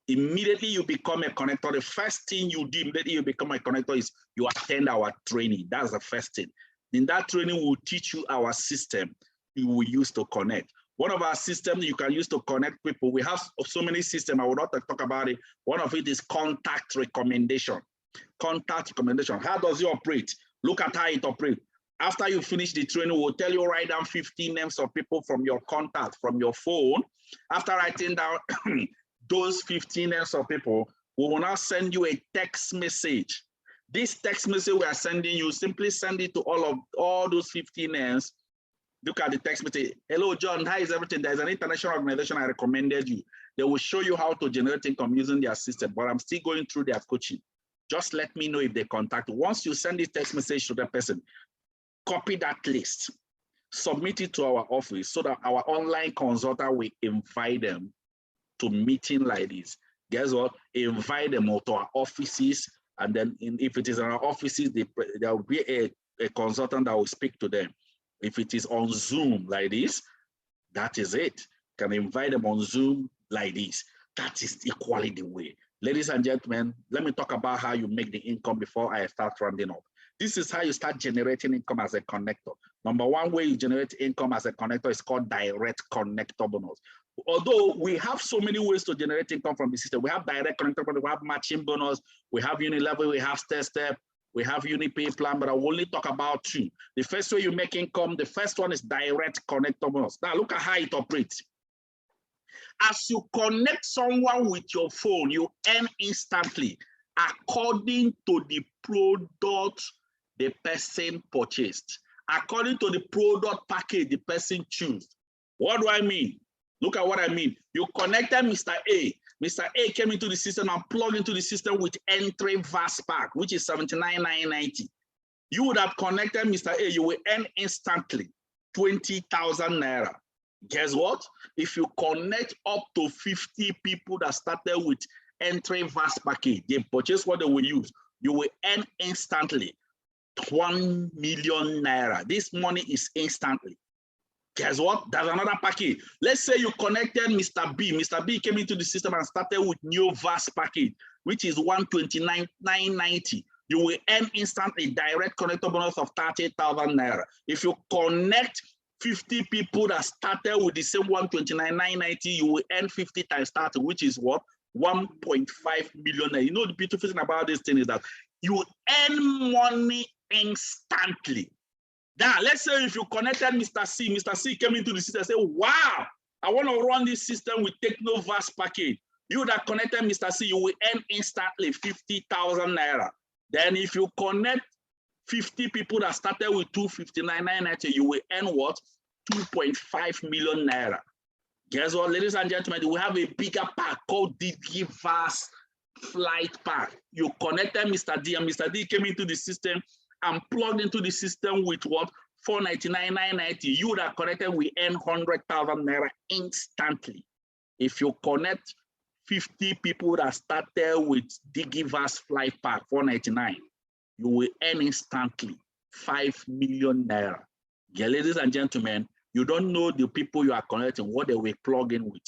Immediately you become a connector. The first thing you do immediately you become a connector is you attend our training. That's the first thing. In that training, we'll teach you our system you will use to connect. One of our systems you can use to connect people. We have so many systems. I will not talk about it. One of it is contact recommendation. Contact recommendation. How does it operate? Look at how it operates. After you finish the training, we'll tell you write down 15 names of people from your contact, from your phone. After writing down those 15 names of people, we will now send you a text message. This text message we are sending you, simply send it to all those 15 names. Look at the text message. Hello, John. How is everything? There's an international organization I recommended you. They will show you how to generate income using their system, but I'm still going through their coaching. Just let me know if they contact you. Once you send this text message to the person, copy that list, submit it to our office so that our online consultant will invite them to meeting like this. Guess what? Invite them to our offices, and then if it is in our offices, there will be a consultant that will speak to them. If it is on Zoom like this, that is it. You can invite them on Zoom like this. That is equally the way. Ladies and gentlemen, let me talk about how you make the income before I start rounding up. This is how you start generating income as a connector. Number one way you generate income as a connector is called direct connector bonus. Although we have so many ways to generate income from the system, we have direct connector bonus, we have matching bonus, we have Unilevel, we have step, we have Unipay plan, but I will only talk about two. The first way you make income, the first one is direct connector bonus. Now look at how it operates. As you connect someone with your phone, you earn instantly according to the product the person purchased, according to the product package the person chose. What do I mean? Look at what I mean. You connected Mr. A. Mr. A came into the system and plugged into the system with entry VAS pack, which is 79,990. You would have connected Mr. A, you will earn instantly 20,000 naira. Guess what? If you connect up to 50 people that started with entry VAS package, they purchase what they will use, you will earn instantly 1 million naira. This money is instantly. Guess what? There's another package. Let's say you connected Mr. B. Mr. B came into the system and started with new VAS package, which is 129,990. You will earn instantly direct connector bonus of 30,000 naira. If you connect 50 people that started with the same 129,990, you will earn 50 times 30, which is what? 1.5 million. You know, the beautiful thing about this thing is that you earn money instantly. Now, let's say if you connected Mr. C, Mr. C came into the system and said, wow, I want to run this system with Techno VAS package. You that connected Mr. C, you will earn instantly 50,000 naira. Then if you connect 50 people that started with 259,990, you will earn what? 2.5 million naira. Guess what, ladies and gentlemen, we have a bigger pack called DG VAS Flight Pack. You connected Mr. D, and Mr. D came into the system and plugged into the system with what? 499,990. You that connected, we earn 100,000 naira instantly. If you connect 50 people that started with DigiVas Flight Pack 499, you will earn instantly 5 million naira. Yeah, ladies and gentlemen, you don't know the people you are connecting, what they will plug in with.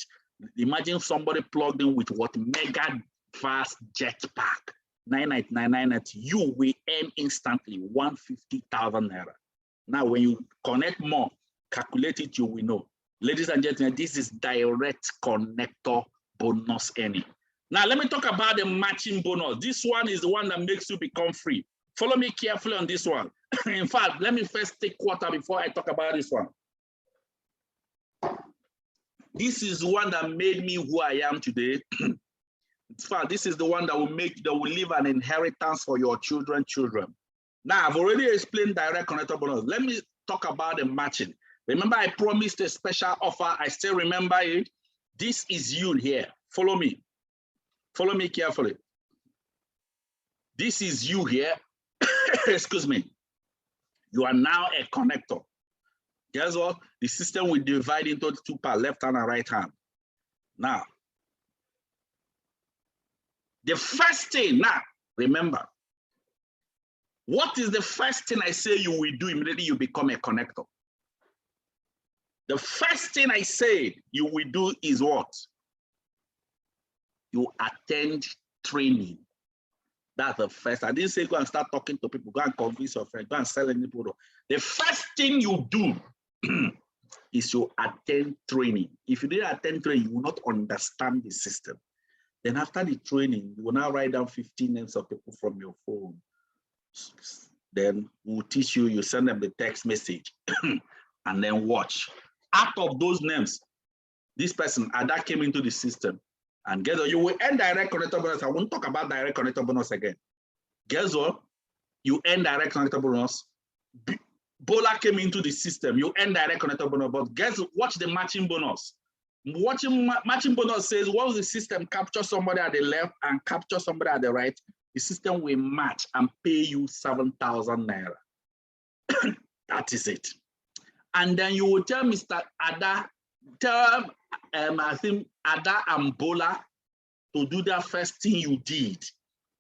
Imagine somebody plugged in with what? Mega Vast Jet Pack. 999, you will earn instantly 150,000 naira. Now, when you connect more, calculate it, you will know. Ladies and gentlemen, this is direct connector bonus earning. Now, let me talk about the matching bonus. This one is the one that makes you become free. Follow me carefully on this one. In fact, let me first take quarter before I talk about this one. This is the one that made me who I am today. In fact, this is the one that will leave an inheritance for your children. Now, I've already explained direct connector bonus. Let me talk about the matching. Remember, I promised a special offer. I still remember it. This is you here. Follow me. Follow me carefully. This is you here. Excuse me. You are now a connector. Guess what? The system will divide into two parts, left hand and right hand. Now, the first thing, now, remember, what is the first thing I say you will do immediately you become a connector? The first thing I say you will do is what? You attend training. That's the first. I didn't say go and start talking to people, go and convince your friends, go and sell any product. The first thing you do is you attend training. If you didn't attend training, you will not understand the system. Then after the training, you will now write down 15 names of people from your phone. Then we'll teach you, you send them the text message and then watch. Out of those names, This person, Ada, came into the system. And guess what? You will earn direct connector bonus. I won't talk about direct connector bonus again. Guess what? You earn direct connector bonus. Bola came into the system. You earn direct connector bonus. But guess what? Watch the matching bonus. Matching bonus says once the system captures somebody at the left and capture somebody at the right, the system will match and pay you 7,000 naira. That is it. And then you will tell Mr. Ada, tell I think Ada and Bola to do that first thing you did.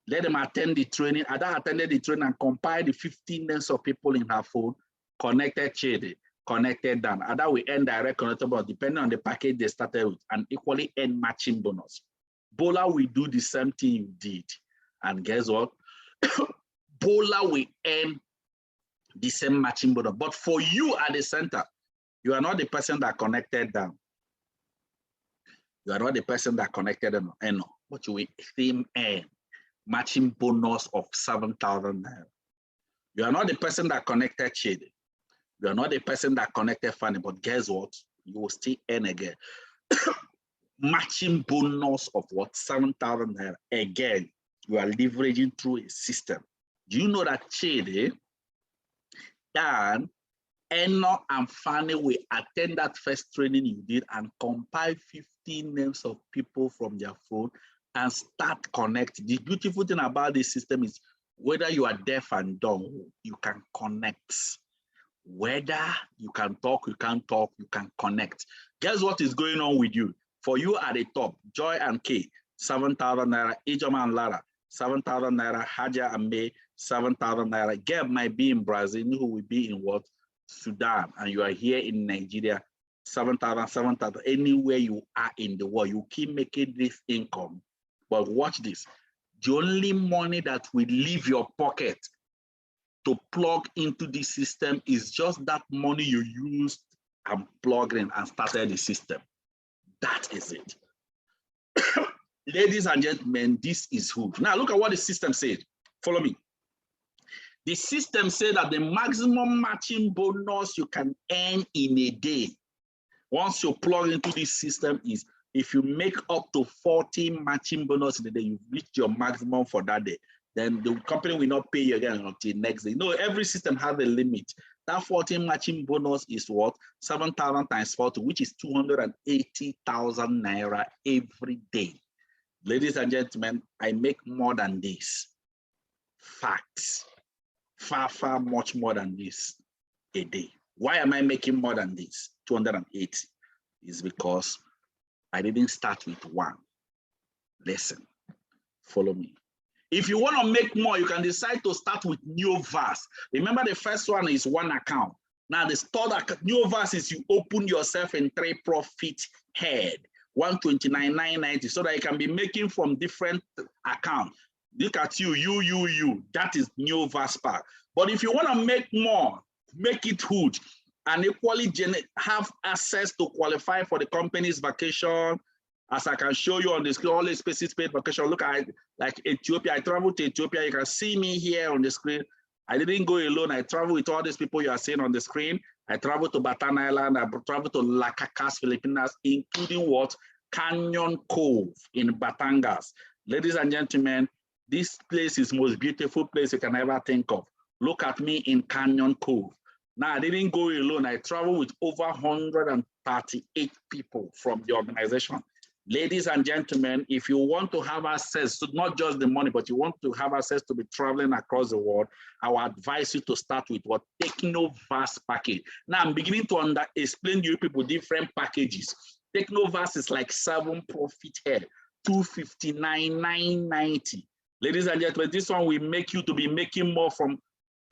Let them attend the training. Ada attended the training and compiled the 15 names of people in her phone, connected Chidi, connected Dan. Ada will earn direct connector bonus depending on the package they started with, and equally earn matching bonus. Bola will do the same thing you did. And guess what? Bola will earn the same matching bonus. But for you at the center, you are not the person that connected them. You are not the person that connected them, but you will still earn matching bonus of 7,000 naira. You are not the person that connected Chidi. You are not the person that connected Fanny, but guess what? You will still earn again. Matching bonus of what? 7,000 naira. Again, you are leveraging through a system. Do you know that Chidi, Dan, Eno, and Fanny will attend that first training you did and compile 15 names of people from their phone and start connecting. The beautiful thing about this system is whether you are deaf and dumb, you can connect. Whether you can talk, you can't talk, you can connect. Guess what is going on with you? For you at the top, Joy and Kay, 7,000 naira, Ijoma and Lara, 7,000 naira, Haja and May, 7,000 naira. Geb might be in Brazil, who will be in what? Sudan, and you are here in Nigeria, 7,000, 7,000, anywhere you are in the world, you keep making this income. But watch this. The only money that will leave your pocket to plug into the system is just that money you used and plugged in and started the system. That is it. Ladies and gentlemen, this is who. Now look at what the system said. Follow me. The system said that the maximum matching bonus you can earn in a day, once you plug into this system, is if you make up to 40 matching bonus in a day, you've reached your maximum for that day. Then the company will not pay you again until next day. No, every system has a limit. That 40 matching bonus is what? 7,000 times 40, which is 280,000 naira every day. Ladies and gentlemen, I make more than this. Facts. Far, far much more than this a day. Why am I making more than this? 280 is because I didn't start with one. Listen, follow me. If you want to make more, you can decide to start with new verse. Remember, the first one is one account. Now, the third new verse is you open yourself in 3 profit head, 129,990, so that you can be making from different accounts. Look at you. That is new verse pack. But if you want to make more, make it huge, and equally have access to qualify for the company's vacation, as I can show you on the screen, all the spaces paid vacation. Look at like Ethiopia. I traveled to Ethiopia. You can see me here on the screen. I didn't go alone. I traveled with all these people you are seeing on the screen. I traveled to Bataan Island. I traveled to Lacacas, Filipinas, including what? Canyon Cove in Batangas. Ladies and gentlemen, this place is the most beautiful place you can ever think of. Look at me in Canyon Cove. Now, I didn't go alone. I traveled with over 138 people from the organization. Ladies and gentlemen, if you want to have access to not just the money, but you want to have access to be traveling across the world, I would advise you to start with what? Technoverse package. Now, I'm beginning to explain to you people different packages. Technoverse is like 7 profit head, 259,990. Ladies and gentlemen, this one will make you to be making more from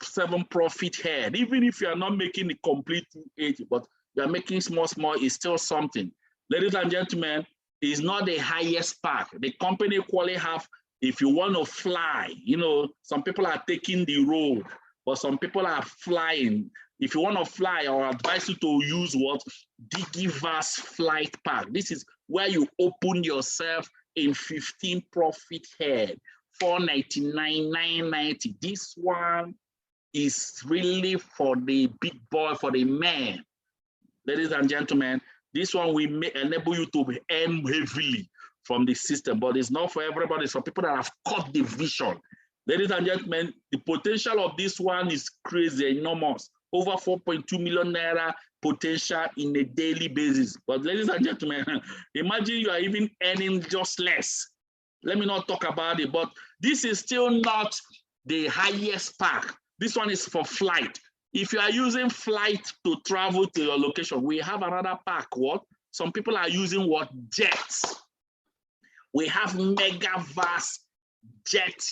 7 profit head. Even if you are not making the complete 280, but you are making small, is still something. Ladies and gentlemen, it's not the highest pack. The company equally have, if you want to fly, you know, some people are taking the road, but some people are flying. If you want to fly, I will advise you to use what? Digiverse flight pack. This is where you open yourself in 15 profit head, 499,990. This one is really for the big boy, for the man. Ladies and gentlemen, This one will enable you to earn heavily from the system, but it's not for everybody. It's for people that have caught the vision. Ladies and gentlemen, the potential of this one is crazy, enormous. Over 4.2 million naira potential in a daily basis. But ladies and gentlemen, imagine you are even earning just less. Let me not talk about it, but this is still not the highest pack. This one is for flight. If you are using flight to travel to your location, we have another pack. What? Some people are using what? Jets. We have mega vast jet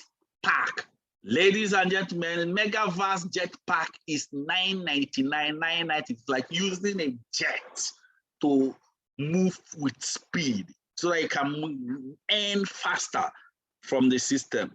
pack. Ladies and gentlemen, mega vast jet pack is $999, $990. It's like using a jet to move with speed so that you can earn faster from the system.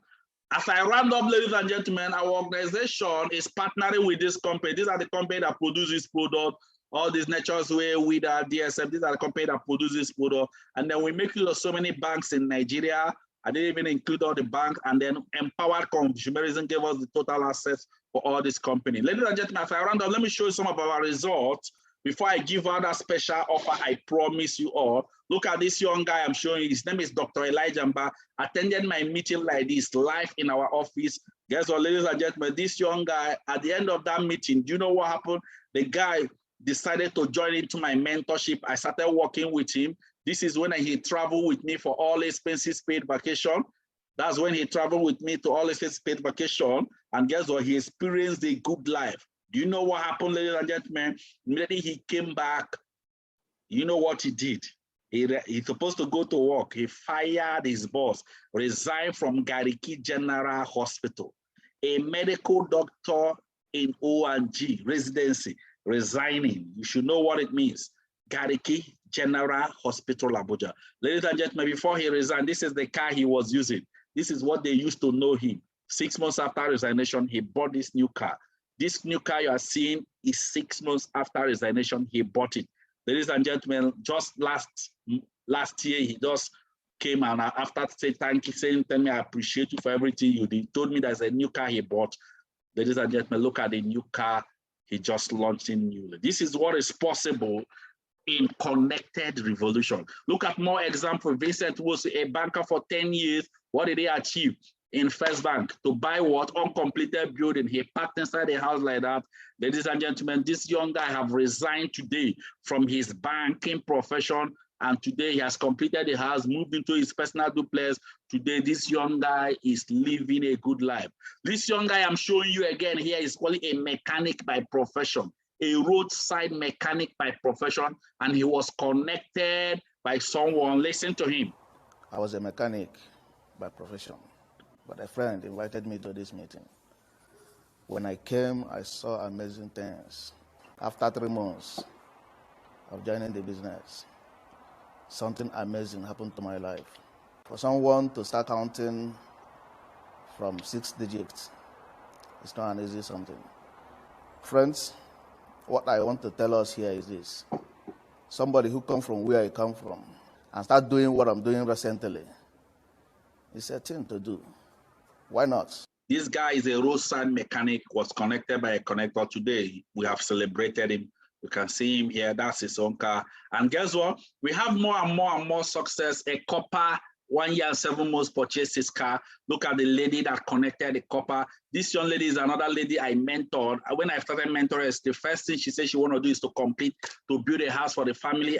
As I round up, ladies and gentlemen, our organization is partnering with this company. These are the company that produce this product. All these Nature's Way, with our DSM, these are the company that produce this product. And then we make use of so many banks in Nigeria. I didn't even include all the banks. And then Empowered Consumerism gave us the total assets for all this company. Ladies and gentlemen, as I round up, let me show you some of our results before I give out that special offer I promise you all. Look at this young guy I'm showing you. His name is Dr. Elijah Mba. Attended my meeting like this, live in our office. Guess what, ladies and gentlemen, this young guy, at the end of that meeting, do you know what happened? The guy decided to join into my mentorship. I started working with him. This is when he traveled with me for all expenses paid vacation. That's when he traveled with me to all expenses paid vacation. And guess what? He experienced a good life. Do you know what happened, ladies and gentlemen? Immediately he came back. You know what he did? He's supposed to go to work. He fired his boss, resigned from Gariki General Hospital. A medical doctor in O&G residency, resigning. You should know what it means. Gariki General Hospital, Abuja. Ladies and gentlemen, before he resigned, this is the car he was using. This is what they used to know him. 6 months after resignation, he bought this new car. This new car you are seeing is 6 months after resignation, he bought it. Ladies and gentlemen, just last year, he just came and after saying thank you, saying, tell me I appreciate you for everything you did, told me there's a new car he bought. Ladies and gentlemen, look at the new car he just launched in newly. This is what is possible in connected revolution. Look at more example. Vincent was a banker for 10 years. What did he achieve? In First Bank to buy what? Uncompleted building. He parked inside a house like that. Ladies and gentlemen, this young guy have resigned today from his banking profession, and today he has completed the house, moved into his personal duplex. Today, this young guy is living a good life. This young guy I'm showing you again here is called a mechanic by profession, a roadside mechanic by profession, and he was connected by someone. Listen to him. I was a mechanic by profession, but a friend invited me to this meeting. When I came, I saw amazing things. After 3 months of joining the business, something amazing happened to my life. For someone to start counting from 6 digits, it's not an easy something. Friends, what I want to tell us here is this. Somebody who comes from where I come from and start doing what I'm doing recently, it's a thing to do. Why not? This guy is a roadside mechanic, was connected by a connector. Today, we have celebrated him. You can see him here. That's his own car. And guess what? We have more and more and more success. A copper, 1 year and 7 months purchased his car. Look at the lady that connected the copper. This young lady is another lady I mentored. When I started mentoring, the first thing she said she want to do is to build a house for the family.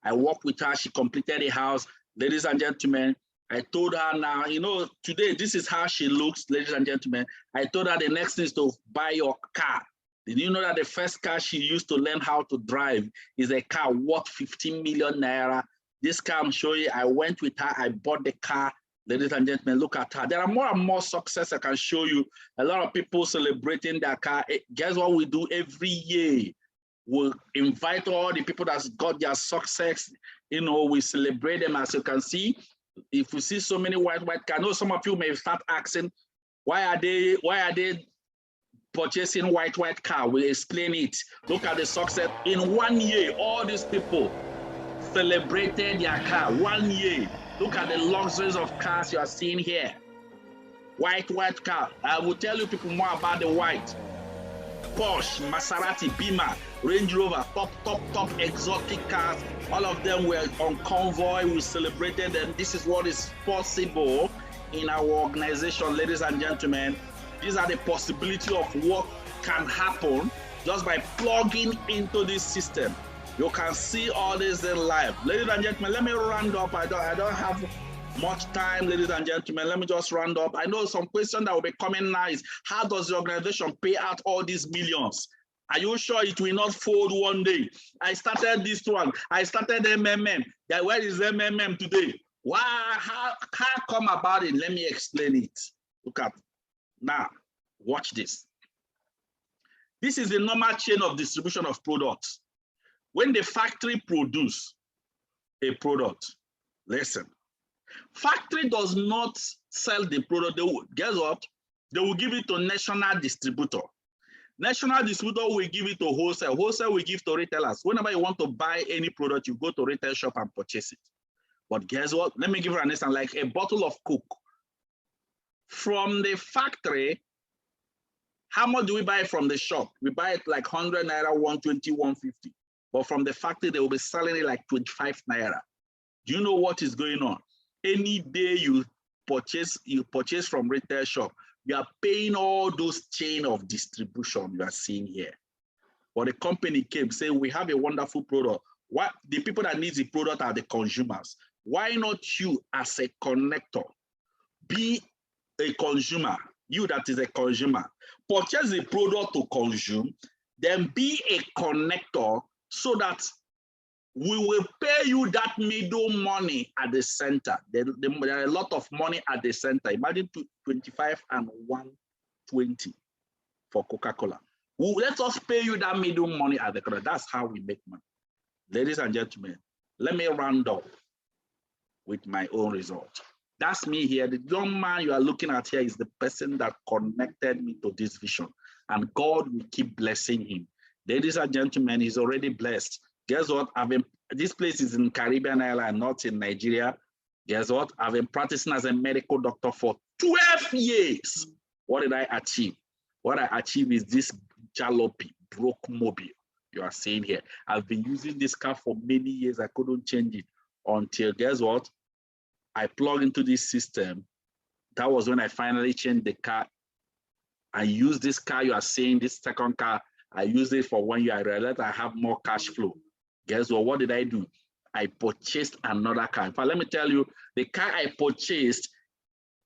I worked with her. She completed the house. Ladies and gentlemen, I told her now, you know, today, this is how she looks, ladies and gentlemen. I told her the next thing is to buy your car. Did you know that the first car she used to learn how to drive is a car worth 15 million naira? This car I'm showing you, I went with her, I bought the car. Ladies and gentlemen, look at her. There are more and more success I can show you. A lot of people celebrating their car. Guess what we do every year? We'll invite all the people that's got their success. You know, we celebrate them. As you can see, if you see so many white cars, I know some of you may start asking, why are they purchasing white car? We'll explain it. Look at the success. In 1 year, all these people celebrated their car. 1 year. Look at the luxuries of cars you are seeing here. White car. I will tell you people more about the white. Porsche, Maserati, Beamer, Range Rover, top exotic cars. All of them were on convoy. We celebrated them. This is what is possible in our organization, ladies and gentlemen. These are the possibility of what can happen just by plugging into this system. You can see all this in live. Ladies and gentlemen, let me round up. I don't have much time, ladies and gentlemen. Let me just round up. I know some question that will be coming now is, how does the organization pay out all these millions? Are you sure it will not fold one day? I started this one. I started MMM. Where is MMM today? Why? How come about it? Let me explain it. Look at now. Watch this. This is the normal chain of distribution of products. When the factory produce a product, listen, factory does not sell the product. Guess what? They will give it to national distributor. National distributor will give it to wholesale. Wholesale will give to retailers. Whenever you want to buy any product, you go to retail shop and purchase it. But guess what? Let me give you an example, like a bottle of Coke. From the factory, how much do we buy from the shop? We buy it like 100 naira, 120, 150. But from the factory, they will be selling it like 25 naira. Do you know what is going on? Any day you purchase from retail shop, you are paying all those chain of distribution you are seeing here. But the company came saying, we have a wonderful product. What the people that need the product are the consumers. Why not you as a connector be a consumer? You that is a consumer, purchase the product to consume, then be a connector so that we will pay you that middle money at the center. There are a lot of money at the center. Imagine 25 and 120 for Coca-Cola. Let us pay you that middle money at the center. That's how we make money. Ladies and gentlemen, let me round up with my own result. That's me here. The young man you are looking at here is the person that connected me to this vision. And God will keep blessing him. Ladies and gentlemen, he's already blessed. Guess what? This place is in Caribbean island, not in Nigeria. Guess what? I've been practicing as a medical doctor for 12 years. What did I achieve? What I achieved is this jalopy, broke mobile you are seeing here. I've been using this car for many years. I couldn't change it until, guess what? I plug into this system. That was when I finally changed the car. I use this car you are seeing, this second car. I use it for 1 year. I realized I have more cash flow. Guess what? What did I do? I purchased another car. In fact, let me tell you, the car I purchased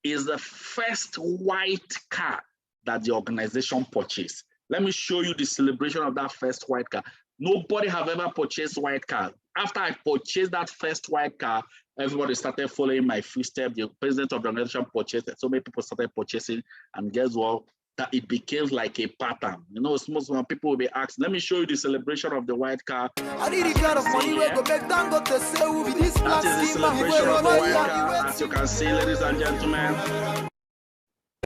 is the first white car that the organization purchased. Let me show you the celebration of that first white car. Nobody have ever purchased white car. After I purchased that first white car, everybody started following my footsteps. The president of the organization purchased it. So many people started purchasing, and guess what? That it became like a pattern. You know, most people will be asked, let me show you the celebration of the white car. I need the kind of money where go back down, got to say with this. That is the celebration of the white car. As you can see, ladies and gentlemen,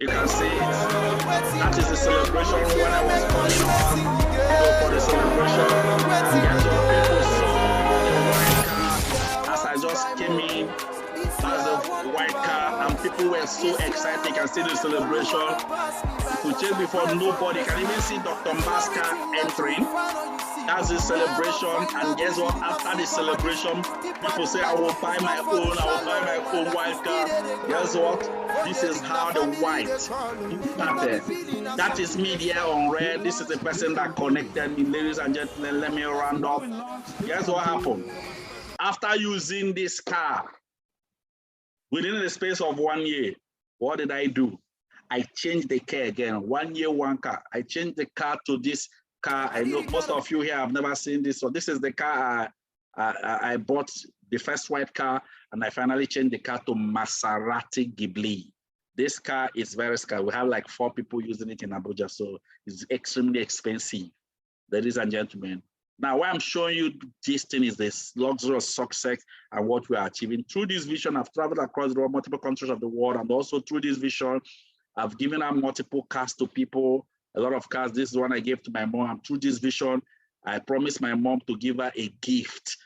you can see it. That is the celebration when I was coming on. So for the celebration, guess what? People saw the white car as I just came in. That's the white car, and people were so excited. You can see the celebration. If you check before, nobody can even see Dr. Maska entering. That's the celebration, and guess what? After the celebration, people say, I will buy my own, white car. Guess what? This is how the white started. That is me there on red. This is the person that connected me. Ladies and gentlemen, let me round up. Guess what happened? After using this car, within the space of 1 year, what did I do? I changed the car again. 1 year, one car. I changed the car to this car. I know most of you here have never seen this. So this is the car I bought, the first white car, and I finally changed the car to Maserati Ghibli. This car is very scarce. We have like 4 people using it in Abuja, so it's extremely expensive. Ladies and gentlemen, now why I'm showing you this thing is this luxurious success and what we are achieving. Through this vision, I've traveled across the world, multiple countries of the world, and also through this vision, I've given out multiple cars to people, a lot of cars. This is one I gave to my mom. And through this vision, I promised my mom to give her a gift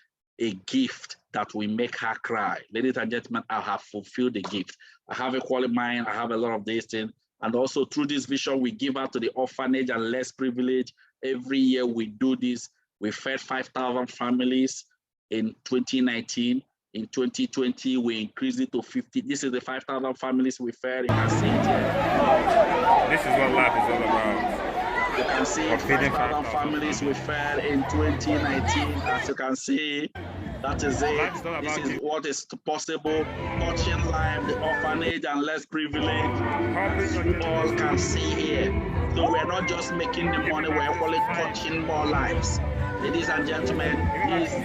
that will make her cry. Ladies and gentlemen, I have fulfilled the gift. I have a quality mind. I have a lot of these things. And also through this vision, we give out to the orphanage and less privileged. Every year we do this. We fed 5,000 families in 2019. In 2020, we increased it to 50. This is the 5,000 families we fed. You can see it here. This is what life is all about. You can see 5,000 families we fed in 2019. As you can see, that is it. This is what is possible. Touching life, the orphanage and less privileged. As you all can see here. So we're not just making the money, we're actually touching more lives. Ladies and gentlemen, this is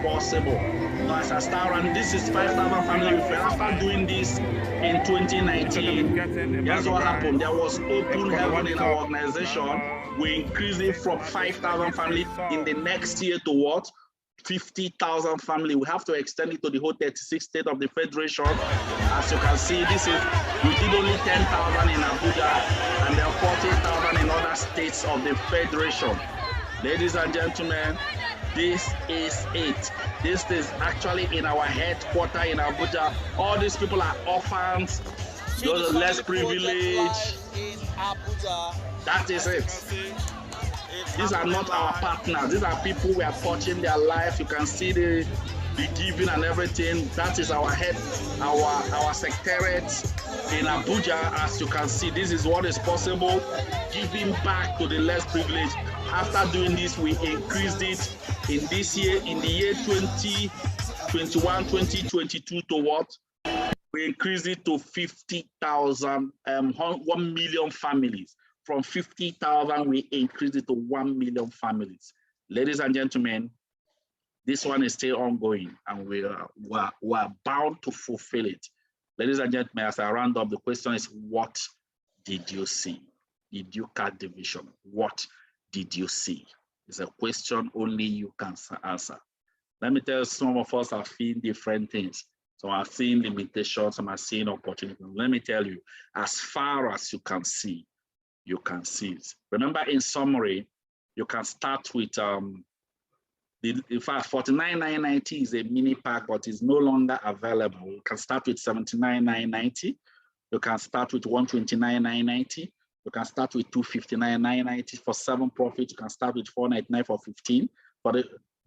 possible. Now, as I start, and this is 5,000 families. After doing this in 2019, here's what happened. There was open heaven in our organization. We increased it from 5,000 families in the next year to what? 50,000 families. We have to extend it to the whole 36 states of the Federation. As you can see, this is, we did only 10,000 in Abuja and there are 40,000 in other states of the Federation. Ladies and gentlemen, this is it. This is actually in our headquarters in Abuja. All these people are orphans, those are less privileged. That is it. These are not our partners. These are people we are touching their life. You can see the giving and everything. That is our head, our secretariat in Abuja. As you can see, this is what is possible. Giving back to the less privileged. After doing this, we increased it in this year, in the year 2021, 2022 to what? We increased it to 50,000, 1 million families. From 50,000, we increased it to 1 million families. Ladies and gentlemen, this one is still ongoing and we are bound to fulfill it. Ladies and gentlemen, as I round up, the question is, what did you see? Did you catch the vision? What did you see? It's a question only you can answer. Let me tell you, some of us are seeing different things. Some are seeing limitations, some are seeing opportunities. Let me tell you, as far as you can see it. Remember, in summary, you can start with, in fact, 49,990 is a mini pack, but it's no longer available. You can start with 79,990. You can start with 129,990. You can start with 259,990 for 7 profit. You can start with 499 for 15.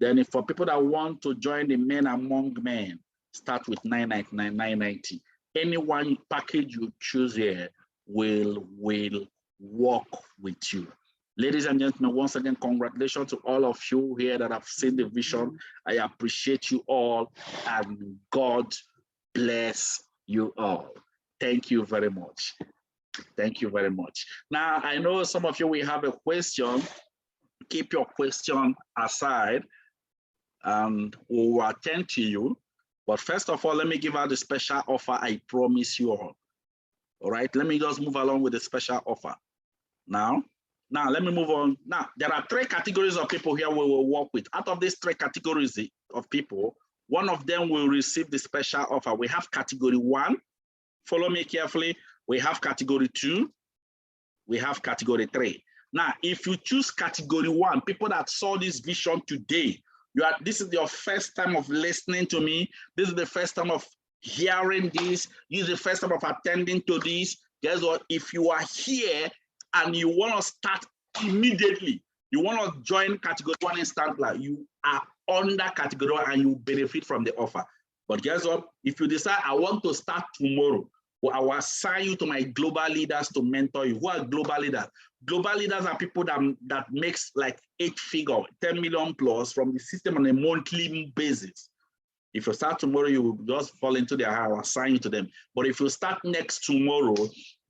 Then for people that want to join the men among men, start with 999,990. Any one package you choose here will work with you. Ladies and gentlemen, once again, congratulations to all of you here that have seen the vision. I appreciate you all and God bless you all. Thank you very much. Thank you very much. Now, I know some of you will have a question. Keep your question aside and we'll attend to you. But first of all, let me give out the special offer I promise you all. All right, let me just move along with the special offer. Now, let me move on. Now, there are 3 categories of people here we will work with. Out of these 3 categories of people, one of them will receive the special offer. We have category 1. Follow me carefully. We have category 2. We have category 3. Now, if you choose category 1, people that saw this vision today, this is your first time of listening to me. This is the first time of hearing this. This is the first time of attending to this. Guess what? If you are here and you want to start immediately, you want to join category 1 instantly, you are under category 1 and you benefit from the offer. But guess what? If you decide, I want to start tomorrow, well, I will assign you to my global leaders to mentor you. Who are global leaders? Global leaders are people that makes like 8-figure, 10 million plus from the system on a monthly basis. If you start tomorrow, you will just fall into their hand. I will assign you to them. But if you start next tomorrow,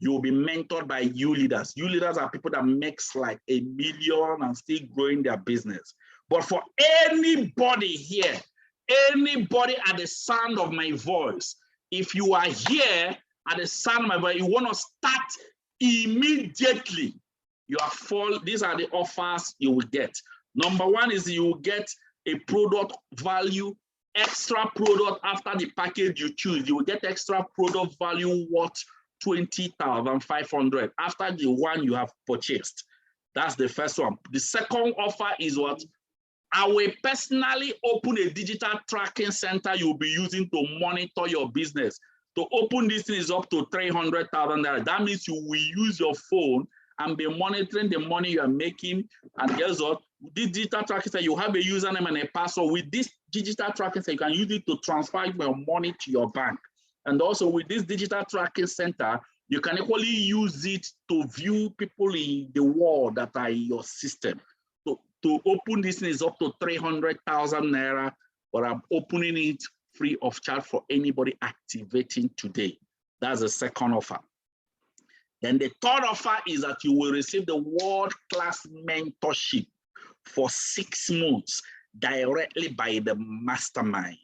you will be mentored by you leaders. You leaders are people that makes like 1 million and still growing their business. But for anybody here, anybody at the sound of my voice, if you are here at the sound of my voice, you want to start immediately, these are the offers you will get. Number 1 is you will get a product value, extra product after the package you choose. You will get extra product value worth 20,500 after the one you have purchased. That's the first one. The second offer is what? I will personally open a digital tracking center you'll be using to monitor your business, To open this thing is up to 300,000 naira. That means you will use your phone and be monitoring the money you are making. And guess what? This digital tracking center, you have a username and a password. With this digital tracking center, you can use it to transfer your money to your bank. And also with this digital tracking center, you can equally use it to view people in the world that are in your system. To open this thing is up to 300,000 naira, but I'm opening it free of charge for anybody activating today. That's the second offer. Then the third offer is that you will receive the world-class mentorship for 6 months directly by the mastermind.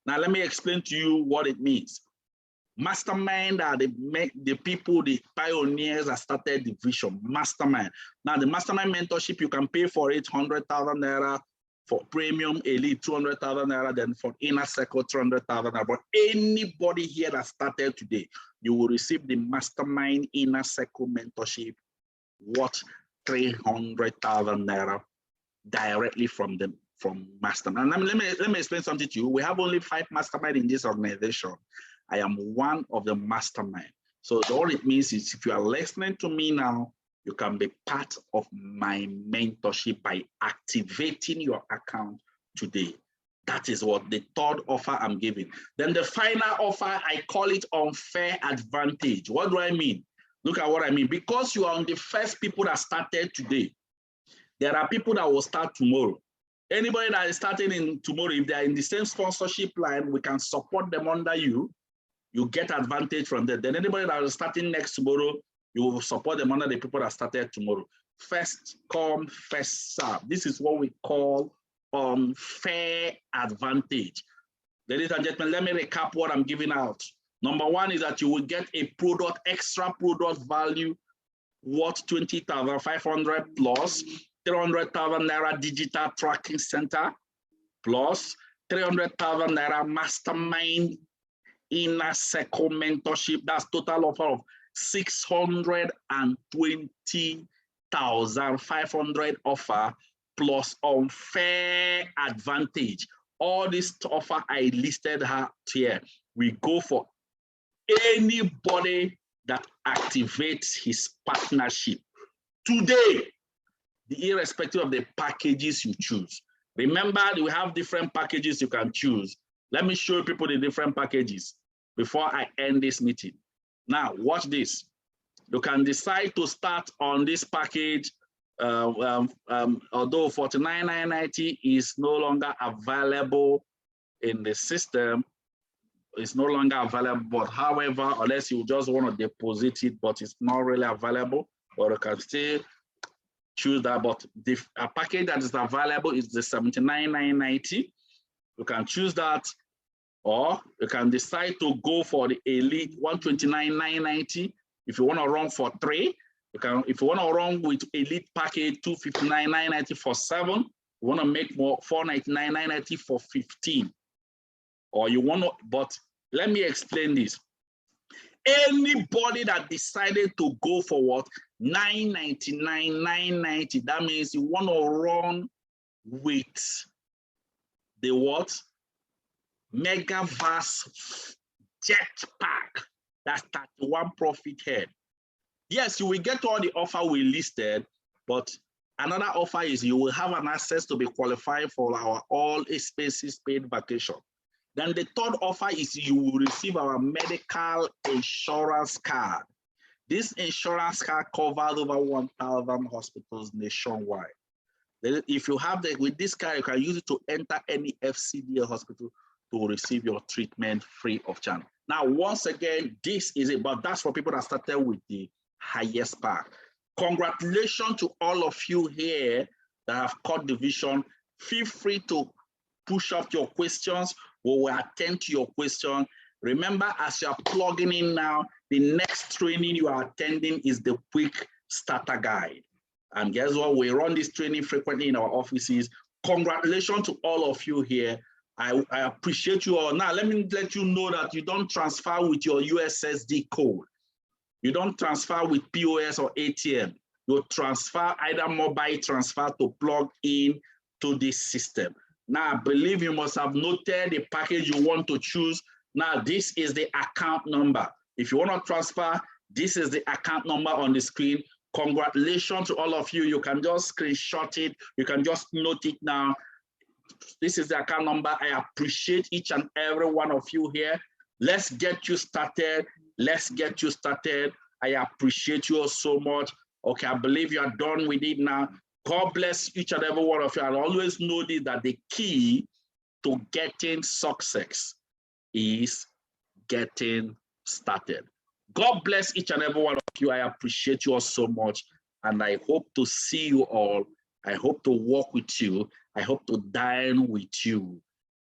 Now, let me explain to you what it means. Mastermind are the people, the pioneers that started the vision. Mastermind. Now, the mastermind mentorship, you can pay for it 100,000 naira, for premium elite 200,000 naira, then for inner circle 300,000 naira. But anybody here that started today, you will receive the mastermind inner circle mentorship worth 300,000 naira directly from mastermind. And let me explain something to you. We have only 5 mastermind in this organization. I am one of the mastermind. So all it means is if you are listening to me now, you can be part of my mentorship by activating your account today. That is what the third offer I'm giving. Then the final offer, I call it unfair advantage. What do I mean? Look at what I mean. Because you are on the first people that started today, there are people that will start tomorrow. Anybody that is starting in tomorrow, if they are in the same sponsorship line, we can support them under you. You get advantage from that. Then anybody that is starting next tomorrow, you will support them under the people that started tomorrow. First come, first serve. This is what we call unfair advantage. Ladies and gentlemen, let me recap what I'm giving out. Number one is that you will get a product, extra product value worth 20,500 plus 300,000 naira digital tracking center plus 300,000 naira mastermind inner circle mentorship. That's total offer of 620,500 offer plus unfair advantage. All this offer I listed here, we go for anybody that activates his partnership today, irrespective of the packages you choose. Remember, we have different packages you can choose. Let me show people the different packages before I end this meeting. Now, watch this. You can decide to start on this package, although 49,990 is no longer available in the system. It's no longer available, but however, unless you just want to deposit it, but it's not really available, or you can still choose that. But the package that is available is the 79,990. You can choose that, or you can decide to go for the elite 129,990. If you want to run for 3, you can. If you want to run with elite package 259,990 for 7, you want to make more 499,990 for 15, or you want to. But let me explain this. Anybody that decided to go for what 999,990, that means you want to run with the what Megavast Jetpack. That's 31 profit head. Yes, you will get all the offer we listed, but another offer is you will have an access to be qualified for our all expenses paid vacation. Then the third offer is you will receive our medical insurance card. This insurance card covers over 1,000 hospitals nationwide. Then if you have with this card, you can use it to enter any FCDA hospital to receive your treatment free of charge. Now, once again, this is it, but that's for people that started with the highest pack. Congratulations to all of you here that have caught the vision. Feel free to push up your questions. We will attend to your question. Remember, as you are plugging in now, the next training you are attending is the quick starter guide. And guess what? We run this training frequently in our offices. Congratulations to all of you here. I appreciate you all. Now, let me let you know that you don't transfer with your USSD code. You don't transfer with POS or ATM. You transfer either mobile transfer to plug in to this system. Now, I believe you must have noted the package you want to choose. Now, this is the account number. If you want to transfer, this is the account number on the screen. Congratulations to all of you. You can just screenshot it. You can just note it now. This is the account number. I appreciate each and every one of you here. Let's get you started. Let's get you started. I appreciate you all so much. Okay, I believe you are done with it now. God bless each and every one of you. And always know this, that the key to getting success is getting started. God bless each and every one of you. I appreciate you all so much. And I hope to see you all. I hope to work with you. I hope to dine with you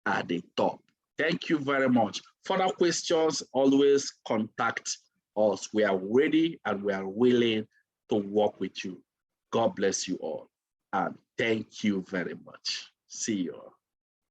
at the top. Thank you very much. Further questions, always contact us. We are ready and we are willing to work with you. God bless you all. And thank you very much. See you all.